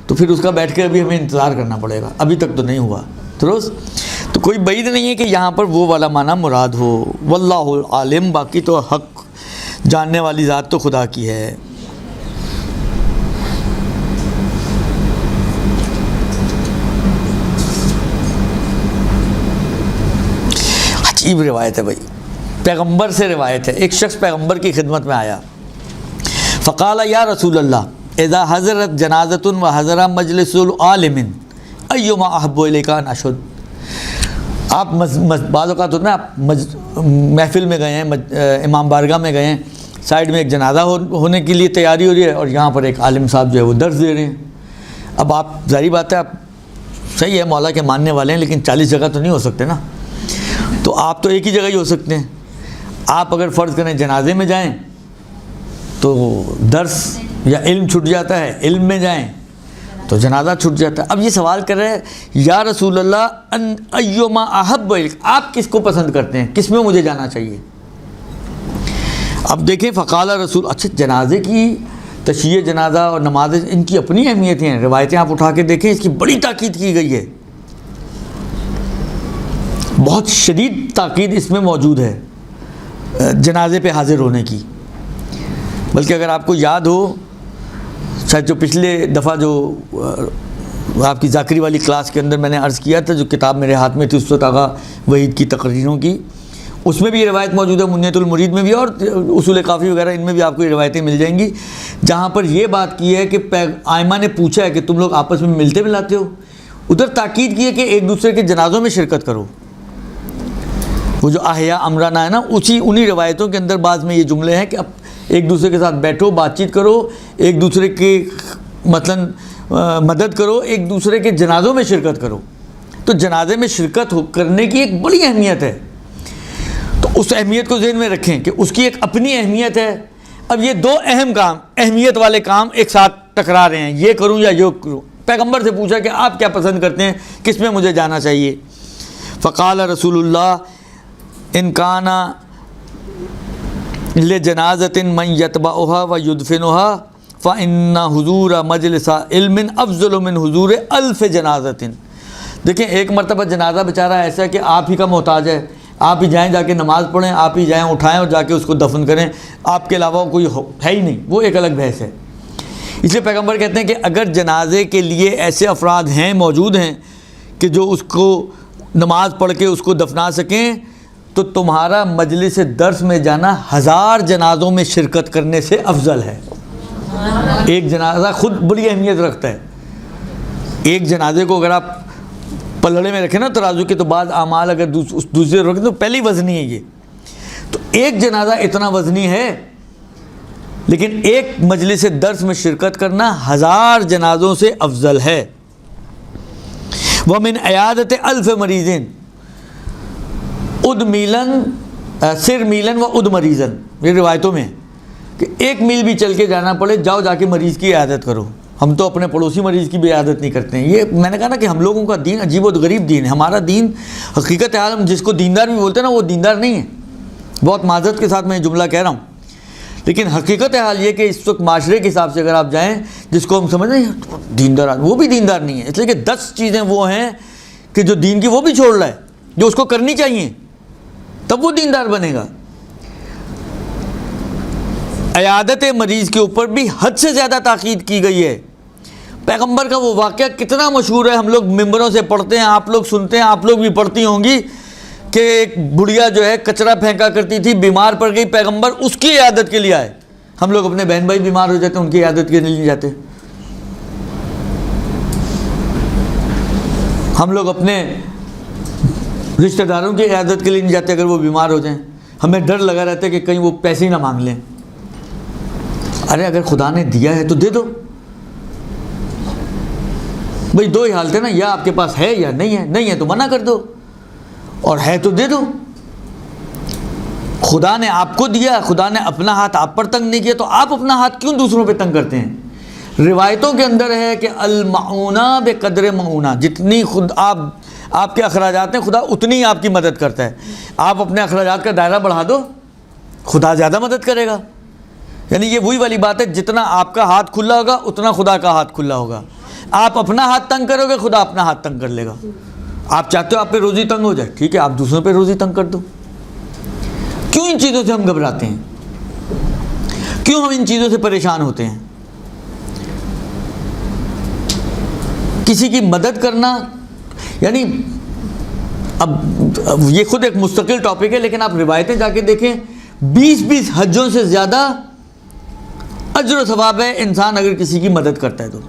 تو پھر اس کا بیٹھ کے ابھی ہمیں انتظار کرنا پڑے گا. ابھی تک تو نہیں ہوا. درست، تو کوئی بعید نہیں ہے کہ یہاں پر وہ والا معنی مراد ہو. واللہ عالم، باقی تو حق جاننے والی ذات تو خدا کی ہے. عجیب روایت ہے بھائی، پیغمبر سے روایت ہے. ایک شخص پیغمبر کی خدمت میں آیا، فقال یا رسول اللہ اذا حضرت جنازۃ و حضر مجلس العالم ایما احب الیک ان اشہد. آپ بعض اوقات ہوتا ہے آپ محفل میں گئے ہیں، امام بارگاہ میں گئے ہیں، سائڈ میں ایک جنازہ ہونے کے لیے تیاری ہو رہی ہے، اور یہاں پر ایک عالم صاحب جو ہے وہ درس دے رہے ہیں. اب آپ ظاہری بات ہے، آپ صحیح ہے مولا کے ماننے والے ہیں، لیکن 40 جگہ تو نہیں ہو سکتے نا، تو آپ تو ایک ہی جگہ ہی ہو سکتے ہیں. آپ اگر فرض کریں جنازے میں جائیں تو درس یا علم چھٹ جاتا ہے، علم میں جائیں تو جنازہ چھٹ جاتا ہے. اب یہ سوال کر رہے ہیں یا رسول اللہ ان ایما احب الیک، آپ کس کو پسند کرتے ہیں، کس میں مجھے جانا چاہیے؟ اب دیکھیں فقال رسول، اچھا جنازے کی تشییع جنازہ اور نماز ان کی اپنی اہمیتیں ہیں، روایتیں آپ اٹھا کے دیکھیں، اس کی بڑی تاکید کی گئی ہے، بہت شدید تاکید اس میں موجود ہے جنازے پہ حاضر ہونے کی. بلکہ اگر آپ کو یاد ہو، شاید جو پچھلے دفعہ جو آپ کی ذاکری والی کلاس کے اندر میں نے عرض کیا تھا، جو کتاب میرے ہاتھ میں تھی اس وقت آغا وحید کی تقریروں کی، اس میں بھی یہ روایت موجود ہے، منیت المرید میں بھی، اور اصول کافی وغیرہ ان میں بھی آپ کو یہ روایتیں مل جائیں گی، جہاں پر یہ بات کی ہے کہ آئمہ نے پوچھا ہے کہ تم لوگ آپس میں ملتے ملاتے ہو؟ ادھر تاکید کی ہے کہ ایک دوسرے کے جنازوں میں شرکت کرو. وہ جو احیا امرنا ہے نا، انہی روایتوں کے اندر بعض میں یہ جملے ہیں کہ اب ایک دوسرے کے ساتھ بیٹھو، بات چیت کرو، ایک دوسرے کے مثلا مدد کرو، ایک دوسرے کے جنازوں میں شرکت کرو. تو جنازے میں شرکت کرنے کی ایک بڑی اہمیت ہے، تو اس اہمیت کو ذہن میں رکھیں کہ اس کی ایک اپنی اہمیت ہے. اب یہ 2 اہم کام، اہمیت والے کام ایک ساتھ ٹکرا رہے ہیں، یہ کروں یا یہ کروں، پیغمبر سے پوچھا کہ آپ کیا پسند کرتے ہیں، کس میں مجھے جانا چاہیے؟ فقال رسول اللہ ان کان لجنازۃ من یتبعها ویدفنها فإن حضور مجلس علم افضل من حضور الف جنازۃ۔ دیکھیں ایک مرتبہ جنازہ بیچارہ ایسا ہے کہ آپ ہی کا محتاج ہے، آپ ہی جائیں جا کے نماز پڑھیں، آپ ہی جائیں اٹھائیں اور جا کے اس کو دفن کریں، آپ کے علاوہ کوئی ہے ہی نہیں، وہ ایک الگ بحث ہے۔ اس لیے پیغمبر کہتے ہیں کہ اگر جنازے کے لیے ایسے افراد ہیں، موجود ہیں کہ جو اس کو نماز پڑھ کے اس کو دفنا سکیں، تو تمہارا مجلس درس میں جانا 1000 جنازوں میں شرکت کرنے سے افضل ہے۔ ایک جنازہ خود بڑی اہمیت رکھتا ہے۔ ایک جنازے کو اگر آپ پلڑے میں رکھیں نا ترازو کے، تو بعض اعمال اگر دوسرے رکھیں تو پہلی وزنی ہے یہ، تو ایک جنازہ اتنا وزنی ہے، لیکن ایک مجلس درس میں شرکت کرنا 1000 جنازوں سے افضل ہے۔ وَمِنْ عِيَادَةِ أَلْفِ مَرِيضٍ اُد میلن سر میلن و اد مریضن، یہ روایتوں میں کہ 1 میل بھی چل کے جانا پڑے، جاؤ جا کے مریض کی عیادت کرو۔ ہم تو اپنے پڑوسی مریض کی بھی عیادت نہیں کرتے ہیں۔ یہ میں نے کہا نا کہ ہم لوگوں کا دین عجیب و غریب دین ہے۔ ہمارا دین حقیقت حال ہم جس کو دیندار بھی بولتے ہیں نا، وہ دیندار نہیں ہے۔ بہت معذرت کے ساتھ میں یہ جملہ کہہ رہا ہوں، لیکن حقیقت حال یہ کہ اس وقت معاشرے کے حساب سے اگر آپ جائیں، جس کو ہم سمجھ رہے ہیں دیندار، وہ بھی دیندار نہیں ہے۔ اس لیے کہ 10 چیزیں وہ ہیں کہ جو دین کی وہ بھی چھوڑ رہا ہے، جو اس کو کرنی چاہیے، تب وہ دیندار بنے گا۔ عیادت مریض کے اوپر بھی حد سے زیادہ تاکید کی گئی ہے۔ پیغمبر کا وہ واقعہ کتنا مشہور ہے، ہم لوگ ممبروں سے پڑھتے ہیں، آپ لوگ سنتے ہیں، آپ لوگ بھی پڑھتی ہوں گی کہ ایک بڑھیا جو ہے کچرا پھینکا کرتی تھی، بیمار پڑ گئی، پیغمبر اس کی عیادت کے لیے آئے۔ ہم لوگ اپنے بہن بھائی بیمار ہو جاتے ہیں، ان کی عیادت کے لیے نہیں جاتے۔ ہم لوگ اپنے رشتہ داروں کی عیادت کے لیے نہیں جاتے اگر وہ بیمار ہو جائیں، ہمیں ڈر لگا رہتا ہے کہ کہیں وہ پیسے ہی نہ مانگ لیں۔ ارے اگر خدا نے دیا ہے تو دے دو بھئی، 2 ہی حالت ہے نا، یا آپ کے پاس ہے یا نہیں ہے، نہیں ہے تو منع کر دو، اور ہے تو دے دو۔ خدا نے آپ کو دیا، خدا نے اپنا ہاتھ آپ پر تنگ نہیں کیا، تو آپ اپنا ہاتھ کیوں دوسروں پہ تنگ کرتے ہیں؟ روایتوں کے اندر ہے کہ المعونہ بقدر معونہ، جتنی خود آپ کے اخراجات ہیں، خدا اتنی آپ کی مدد کرتا ہے۔ آپ اپنے اخراجات کا دائرہ بڑھا دو، خدا زیادہ مدد کرے گا۔ یعنی یہ وہی والی بات ہے، جتنا آپ کا ہاتھ کھلا ہوگا اتنا خدا کا ہاتھ کھلا ہوگا۔ آپ اپنا ہاتھ تنگ کرو گے، خدا اپنا ہاتھ تنگ کر لے گا۔ آپ چاہتے ہو آپ پہ روزی تنگ ہو جائے، ٹھیک ہے، آپ دوسروں پہ روزی تنگ کر دو۔ کیوں ان چیزوں سے ہم گھبراتے ہیں؟ کیوں ہم ان چیزوں سے پریشان ہوتے ہیں؟ کسی کی مدد کرنا، یعنی اب یہ خود ایک مستقل ٹاپک ہے، لیکن آپ روایتیں جا کے دیکھیں، 20 حجوں سے زیادہ اجر و ثواب ہے انسان اگر کسی کی مدد کرتا ہے تو۔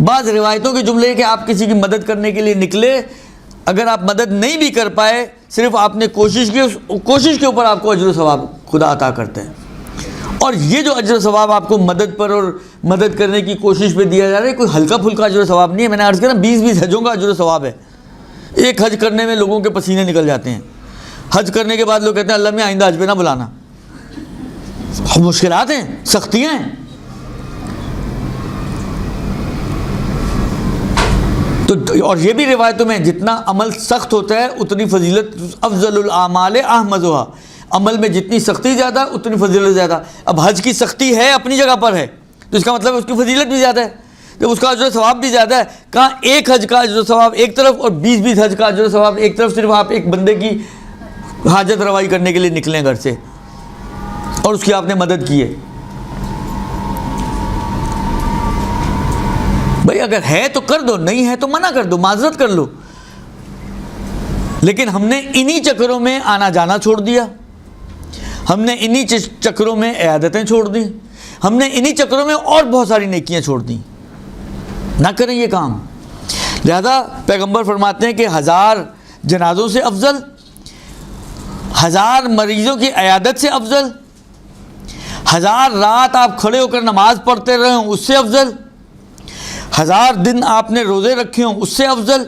بعض روایتوں کے جملے کہ آپ کسی کی مدد کرنے کے لیے نکلے، اگر آپ مدد نہیں بھی کر پائے، صرف آپ نے کوشش کی، کوشش کے اوپر آپ کو اجر و ثواب خدا عطا کرتا ہے۔ اور یہ جو اجر و ثواب آپ کو مدد پر اور مدد کرنے کی کوشش پہ دیا جا رہا ہے، کوئی ہلکا پھلکا اجر و ثواب نہیں ہے۔ میں نے عرض کیا نا، 20 حجوں کا اجر و ثواب ہے۔ ایک حج کرنے میں لوگوں کے پسینے نکل جاتے ہیں۔ حج کرنے کے بعد لوگ کہتے ہیں اللہ میں آئندہ حج پہ نہ بلانا۔ مشکلات ہیں، سختیاں ہیں۔ تو اور یہ بھی روایتوں میں جتنا عمل سخت ہوتا ہے اتنی فضیلت، افضل الاعمال احمدھا، عمل میں جتنی سختی زیادہ اتنی فضیلت زیادہ۔ اب حج کی سختی ہے اپنی جگہ پر ہے، تو اس کا مطلب ہے اس کی فضیلت بھی زیادہ ہے، جب اس کا اجر و ثواب بھی زیادہ ہے۔ کہاں ایک حج کا اجر و ثواب ایک طرف اور 20 حج کا اجر و ثواب ایک طرف، صرف آپ ایک بندے کی حاجت روائی کرنے کے لیے نکلیں گھر سے اور اس کی آپ نے مدد کی ہے۔ بھائی اگر ہے تو کر دو، نہیں ہے تو منع کر دو، معذرت کر لو۔ لیکن ہم نے انہی چکروں میں آنا جانا چھوڑ دیا، ہم نے انہی چکروں میں عیادتیں چھوڑ دیں، ہم نے انہی چکروں میں اور بہت ساری نیکیاں چھوڑ دیں۔ نہ کریں یہ کام۔ لہذا پیغمبر فرماتے ہیں کہ 1000 جنازوں سے افضل، 1000 مریضوں کی عیادت سے افضل، 1000 رات آپ کھڑے ہو کر نماز پڑھتے رہے ہوں اس سے افضل، 1000 دن آپ نے روزے رکھے ہوں اس سے افضل،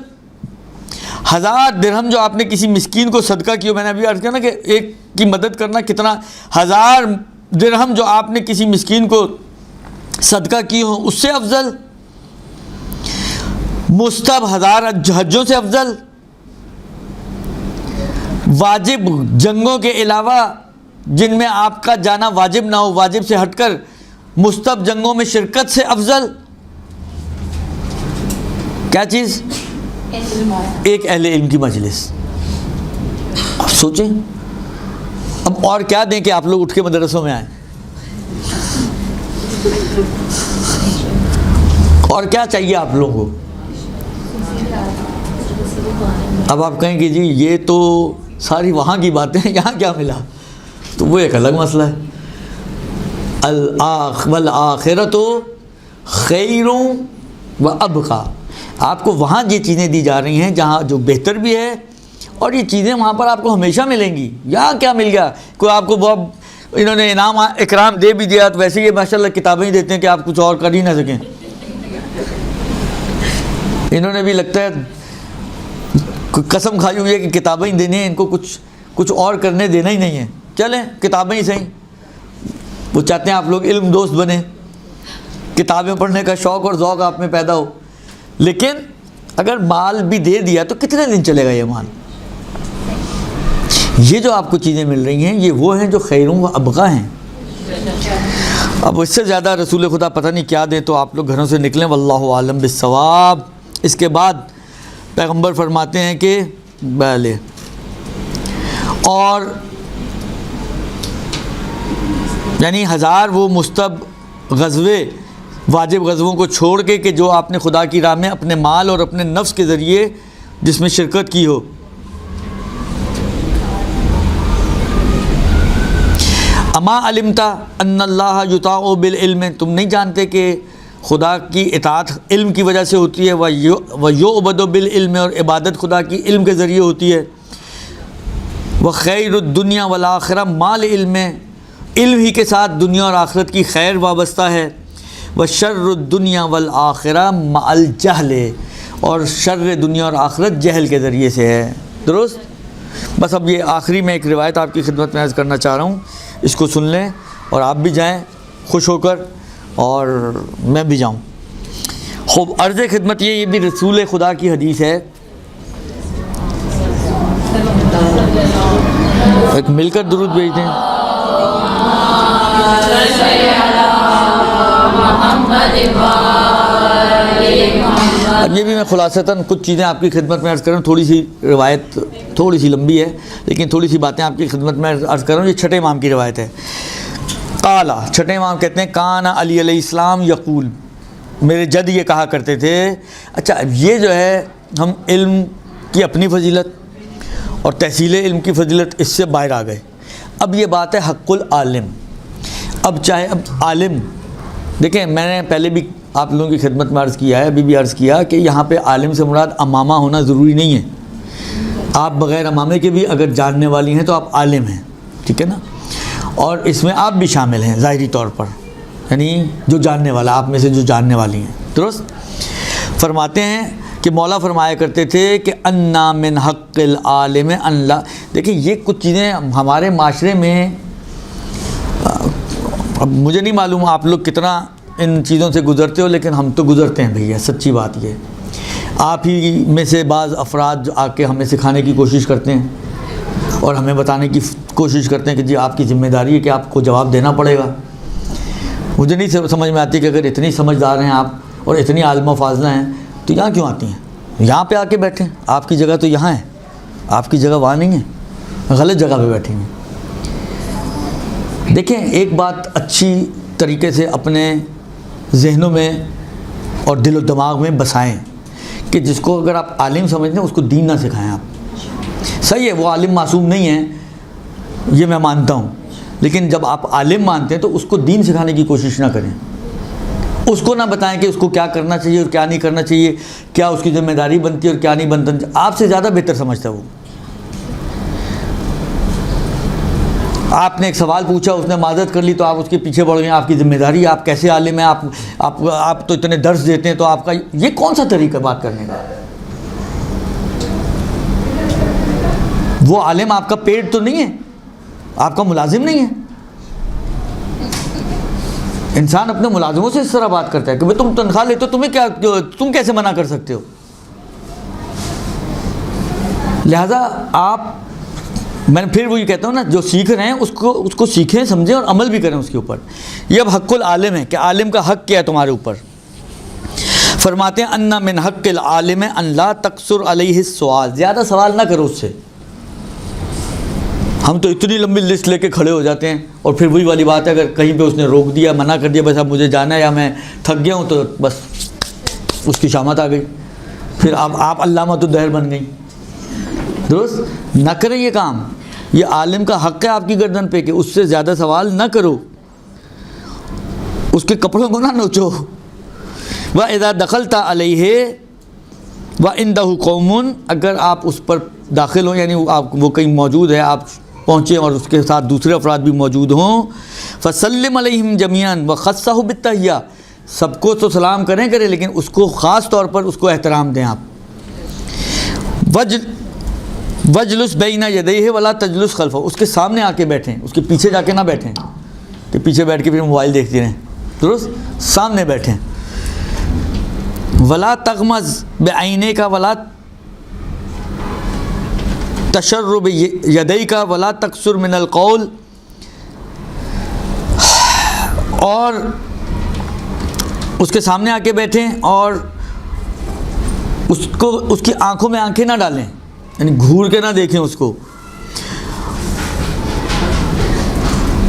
1000 درہم جو آپ نے کسی مسکین کو صدقہ کیا، میں نے ابھی عرض کیا نا کہ ایک کی مدد کرنا کتنا، 1000 درہم جو آپ نے کسی مسکین کو صدقہ کی ہوں اس سے افضل، مستحب 1000 حجوں سے افضل، واجب جنگوں کے علاوہ جن میں آپ کا جانا واجب نہ ہو، واجب سے ہٹ کر مستحب جنگوں میں شرکت سے افضل کیا چیز؟ ایک اہل علم کی مجلس۔ اب سوچیں، اب اور کیا دیں کہ آپ لوگ اٹھ کے مدرسوں میں آئیں؟ اور کیا چاہیے آپ لوگوں کو؟ اب آپ کہیں کہ جی یہ تو ساری وہاں کی باتیں ہیں، یہاں کیا ملا؟ تو وہ ایک الگ مسئلہ ہے۔ والآخرۃ خیر و ابقیٰ، آپ کو وہاں یہ چیزیں دی جا رہی ہیں جہاں جو بہتر بھی ہے، اور یہ چیزیں وہاں پر آپ کو ہمیشہ ملیں گی۔ یہاں کیا مل گیا؟ کوئی آپ کو بہت انہوں نے انعام اکرام دے بھی دیا تو ویسے یہ ماشاء اللہ کتابیں ہی دیتے ہیں کہ آپ کچھ اور کر ہی نہ سکیں۔ انہوں نے بھی لگتا ہے قسم کھائی ہوئی ہے کہ کتابیں ہی دینی ہیں، ان کو کچھ اور کرنے دینا ہی نہیں ہے، چلیں کتابیں ہی صحیح۔ وہ چاہتے ہیں آپ لوگ علم دوست بنیں، کتابیں پڑھنے کا شوق اور ذوق آپ میں پیدا ہو، لیکن اگر مال بھی دے دیا تو کتنے دن چلے گا یہ مال؟ یہ جو آپ کو چیزیں مل رہی ہیں یہ وہ ہیں جو خیروں و ابقیٰ ہیں۔ اب اس سے زیادہ رسول خدا پتہ نہیں کیا دیں، تو آپ لوگ گھروں سے نکلیں، واللہ عالم بالصواب۔ اس کے بعد پیغمبر فرماتے ہیں کہ بلے، اور یعنی 1000 وہ مستحب غزوے، واجب غزووں کو چھوڑ کے کہ جو آپ نے خدا کی راہ میں اپنے مال اور اپنے نفس کے ذریعے جس میں شرکت کی ہو۔ اما علمتا ان اللہ یطاع بالعلم، تم نہیں جانتے کہ خدا کی اطاعت علم کی وجہ سے ہوتی ہے، ویعبد بالعلم، اور عبادت خدا کی علم کے ذریعے ہوتی ہے۔ وخیر الدنیا والآخرہ مال علم، علم ہی کے ساتھ دنیا اور آخرت کی خیر وابستہ ہے۔ وشر الدنیا والآخرہ مع الجہل، اور شر دنیا اور آخرت جہل کے ذریعے سے ہے۔ درست؟ بس اب یہ آخری میں ایک روایت آپ کی خدمت میں عرض کرنا چاہ رہا ہوں، اس کو سن لیں اور آپ بھی جائیں خوش ہو کر اور میں بھی جاؤں۔ خوب عرض خدمت یہ بھی رسول خدا کی حدیث ہے، ایک مل کر درود بھیج دیں۔ اب یہ بھی میں خلاصتاً کچھ چیزیں آپ کی خدمت میں عرض کر رہا ہوں، تھوڑی سی روایت تھوڑی سی لمبی ہے لیکن تھوڑی سی باتیں آپ کی خدمت میں عرض کر رہا ہوں۔ یہ چھٹے امام کی روایت ہے۔ قالا، چھٹے امام کہتے ہیں کان علی علیہ السلام یقول، میرے جد یہ کہا کرتے تھے۔ اچھا، یہ جو ہے ہم علم کی اپنی فضیلت اور تحصیل علم کی فضیلت اس سے باہر آ گئے۔ اب یہ بات ہے حق العالم۔ اب چاہے اب عالم، دیکھیں میں نے پہلے بھی آپ لوگوں کی خدمت میں عرض کیا ہے، ابھی بھی عرض کیا کہ یہاں پہ عالم سے مراد امامہ ہونا ضروری نہیں ہے۔ آپ بغیر امامے کے بھی اگر جاننے والی ہیں تو آپ عالم ہیں، ٹھیک ہے نا؟ اور اس میں آپ بھی شامل ہیں ظاہری طور پر، یعنی جو جاننے والا، آپ میں سے جو جاننے والی ہیں۔ درست؟ فرماتے ہیں کہ مولا فرمایا کرتے تھے کہ انا من حق العالم ان لا، دیکھیں یہ کچھ چیزیں ہمارے معاشرے میں، اب مجھے نہیں معلوم آپ لوگ کتنا ان چیزوں سے گزرتے ہو، لیکن ہم تو گزرتے ہیں بھیا، سچی بات یہ۔ آپ ہی میں سے بعض افراد آ کے ہمیں سکھانے کی کوشش کرتے ہیں اور ہمیں بتانے کی کوشش کرتے ہیں کہ جی آپ کی ذمہ داری ہے کہ آپ کو جواب دینا پڑے گا۔ مجھے نہیں سمجھ میں آتی کہ اگر اتنی سمجھدار ہیں آپ اور اتنی عالمہ فاضلہ ہیں تو یہاں کیوں آتی ہیں؟ یہاں پہ آ کے بیٹھیں، آپ کی جگہ تو یہاں ہے، آپ کی جگہ وہاں نہیں ہے، غلط جگہ پہ بیٹھیں گے۔ دیکھیں ایک بات اچھی طریقے سے اپنے ذہنوں میں اور دل و دماغ میں بسائیں کہ جس کو اگر آپ عالم سمجھتے ہیں اس کو دین نہ سکھائیں آپ۔ صحیح ہے وہ عالم معصوم نہیں ہے، یہ میں مانتا ہوں، لیکن جب آپ عالم مانتے ہیں تو اس کو دین سکھانے کی کوشش نہ کریں، اس کو نہ بتائیں کہ اس کو کیا کرنا چاہیے اور کیا نہیں کرنا چاہیے، کیا اس کی ذمہ داری بنتی ہے اور کیا نہیں بنتی۔ آپ سے زیادہ بہتر سمجھتا ہے وہ۔ آپ نے ایک سوال پوچھا، اس نے معذرت کر لی تو آپ اس کے پیچھے بڑھ گئے، آپ کی ذمہ داری ہے، آپ کیسے عالم ہیں، آپ تو اتنے درس دیتے ہیں، تو آپ کا یہ کون سا طریقہ بات کرنے کا؟ وہ عالم آپ کا پیٹ تو نہیں ہے، آپ کا ملازم نہیں ہے۔ انسان اپنے ملازموں سے اس طرح بات کرتا ہے کہ بھئی تم تنخواہ لیتے ہو، تمہیں کیا، تم کیسے منع کر سکتے ہو؟ لہٰذا آپ، میں پھر وہی کہتا ہوں نا، جو سیکھ رہے ہیں اس کو سیکھیں، سمجھیں اور عمل بھی کریں اس کے اوپر۔ یہ اب حق العالم ہے کہ عالم کا حق کیا ہے تمہارے اوپر۔ فرماتے ہیں ان من حق العالم ان لا تقصر علیہ السؤال، زیادہ سوال نہ کرو اس سے۔ ہم تو اتنی لمبی لسٹ لے کے کھڑے ہو جاتے ہیں، اور پھر وہی والی بات ہے، اگر کہیں پہ اس نے روک دیا، منع کر دیا، بس اب مجھے جانا ہے یا میں تھک گیا ہوں، تو بس اس کی شامت آ گئی، پھر آپ علامۃ الدہر بن گئی۔ درست نہ کریں یہ کام، یہ عالم کا حق ہے آپ کی گردن پہ کہ اس سے زیادہ سوال نہ کرو، اس کے کپڑوں کو نہ نوچو۔ وَإِذَا دَخَلْتَ عَلَيْهِ وَعِنْدَهُ قَوْمٌ، اگر آپ اس پر داخل ہوں، یعنی وہ کہیں موجود ہے، آپ پہنچے اور اس کے ساتھ دوسرے افراد بھی موجود ہوں، فَسَلِّمْ عَلَيْهِمْ جَمِيعًا وَخَصَّهُ بِالتَّحِيَّةِ، سب کو تو سلام کریں لیکن اس کو خاص طور پر اس کو احترام دیں آپ۔ وَجْلُسْ بَيْنَ يَدَيْهِ وَلَا تَجْلُسْ خَلْفَهُ، اس کے سامنے آ کے بیٹھیں، اس کے پیچھے جا کے نہ بیٹھیں کہ پیچھے بیٹھ کے پھر موبائل دیکھتے رہیں، درست سامنے بیٹھیں۔ وَلَا تَغْمَزْ بِعَيْنَيْكَ وَلَا تَشَرُّ بِيَدَيْكَ وَلَا تَقْصُرْ مِنَ الْقَوْلِ، اور اس کے سامنے آ کے بیٹھیں اور اس کی آنکھوں میں آنکھیں نہ ڈالیں، یعنی گھور کے نہ دیکھیں اس کو،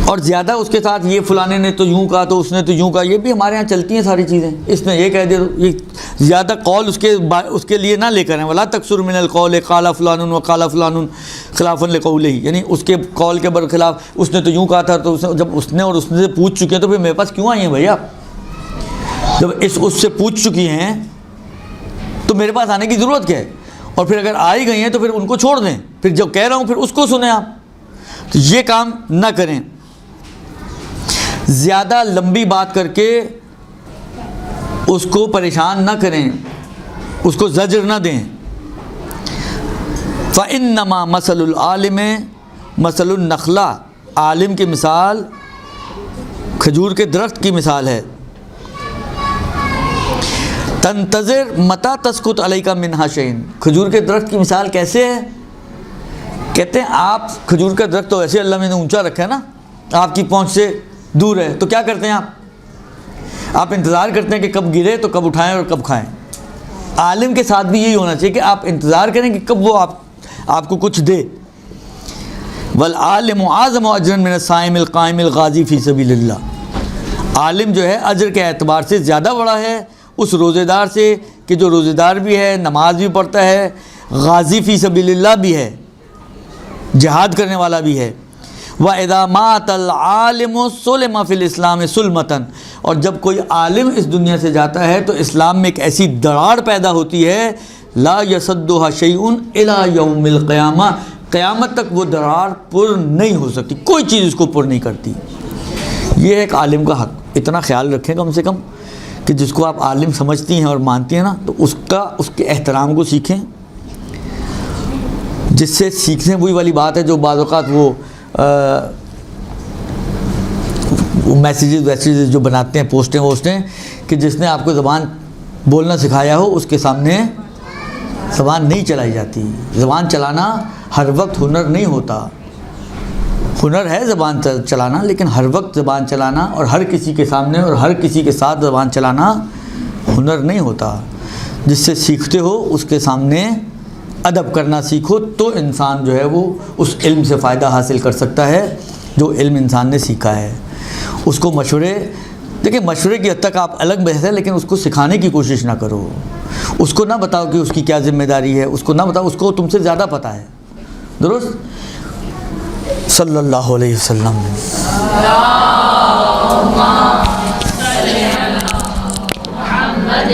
اور زیادہ اس کے ساتھ یہ فلانے نے تو یوں کہا تو اس نے تو یوں کہا، یہ بھی ہمارے ہاں چلتی ہیں ساری چیزیں، اس نے یہ کہہ دیا، یہ زیادہ قول اس کے لیے نہ لے کر ہیں۔ ولا تکثر من القول قال فلان وقال فلان خلافا لقولہ، یعنی اس کے قول کے برخلاف اس نے تو یوں کہا تھا، تو جب اس نے اور اس نے سے پوچھ چکے ہیں تو پھر میرے پاس کیوں آئی ہیں بھیا؟ جب اس سے پوچھ چکی ہیں تو میرے پاس آنے کی ضرورت کیا ہے؟ اور پھر اگر آ ہی گئی ہیں تو پھر ان کو چھوڑ دیں، پھر جو کہہ رہا ہوں پھر اس کو سنیں آپ۔ تو یہ کام نہ کریں، زیادہ لمبی بات کر کے اس کو پریشان نہ کریں، اس کو زجر نہ دیں۔ فَإِنَّمَا مَثَلُ الْعَالِمِ مَثَلُ النَّخْلَةِ، عالم کی مثال کھجور کے درخت کی مثال ہے۔ تنتظر متى تسقط علیک منہا شیء، کھجور کے درخت کی مثال کیسے ہے؟ کہتے ہیں آپ کھجور کا درخت تو ایسے اللہ نے اونچا رکھا ہے نا، آپ کی پہنچ سے دور ہے، تو کیا کرتے ہیں آپ انتظار کرتے ہیں کہ کب گرے تو کب اٹھائیں اور کب کھائیں۔ عالم کے ساتھ بھی یہی ہونا چاہیے کہ آپ انتظار کریں کہ کب وہ آپ کو کچھ دے۔ والعالم اعظم اجرا من الصائم القائم الغازی فی سبیل اللہ، عالم جو ہے اجر کے اعتبار سے زیادہ بڑا ہے اس روزے دار سے کہ جو روزے دار بھی ہے، نماز بھی پڑھتا ہے، غازی فی سبیل اللہ بھی ہے، جہاد کرنے والا بھی ہے۔ وَإِذَا مَاتَ الْعَالِمُ سُلِمَ فِي الْإِسْلَامِ سُلْمَةً، اور جب کوئی عالم اس دنیا سے جاتا ہے تو اسلام میں ایک ایسی دراڑ پیدا ہوتی ہے، لا يَسُدُّهَا شَيْءٌ إِلَى يَوْمِ الْقِيَامَةِ، قیامت تک وہ دراڑ پر نہیں ہو سکتی، کوئی چیز اس کو پر نہیں کرتی۔ یہ ایک عالم کا حق، اتنا خیال رکھیں کم سے کم کہ جس کو آپ عالم سمجھتی ہیں اور مانتی ہیں نا، تو اس کے احترام کو سیکھیں۔ جس سے سیکھنے وہی والی بات ہے جو بعض اوقات وہ میسیجز جو بناتے ہیں، پوسٹیں کہ جس نے آپ کو زبان بولنا سکھایا ہو اس کے سامنے زبان نہیں چلائی جاتی۔ زبان چلانا ہر وقت ہنر نہیں ہوتا، ہنر ہے زبان چلانا، لیکن ہر وقت زبان چلانا اور ہر کسی کے سامنے اور ہر کسی کے ساتھ زبان چلانا ہنر نہیں ہوتا۔ جس سے سیکھتے ہو اس کے سامنے ادب کرنا سیکھو تو انسان جو ہے وہ اس علم سے فائدہ حاصل کر سکتا ہے جو علم انسان نے سیکھا ہے۔ اس کو مشورے، دیکھیں مشورے کی حد تک آپ الگ بحث ہے، لیکن اس کو سکھانے کی کوشش نہ کرو، اس کو نہ بتاؤ کہ اس کی کیا ذمہ داری ہے، اس کو نہ بتاؤ، اس کو تم سے زیادہ پتہ ہے۔ درست؟ صلی اللہ علیہ وسلم۔ اللهم صل على محمد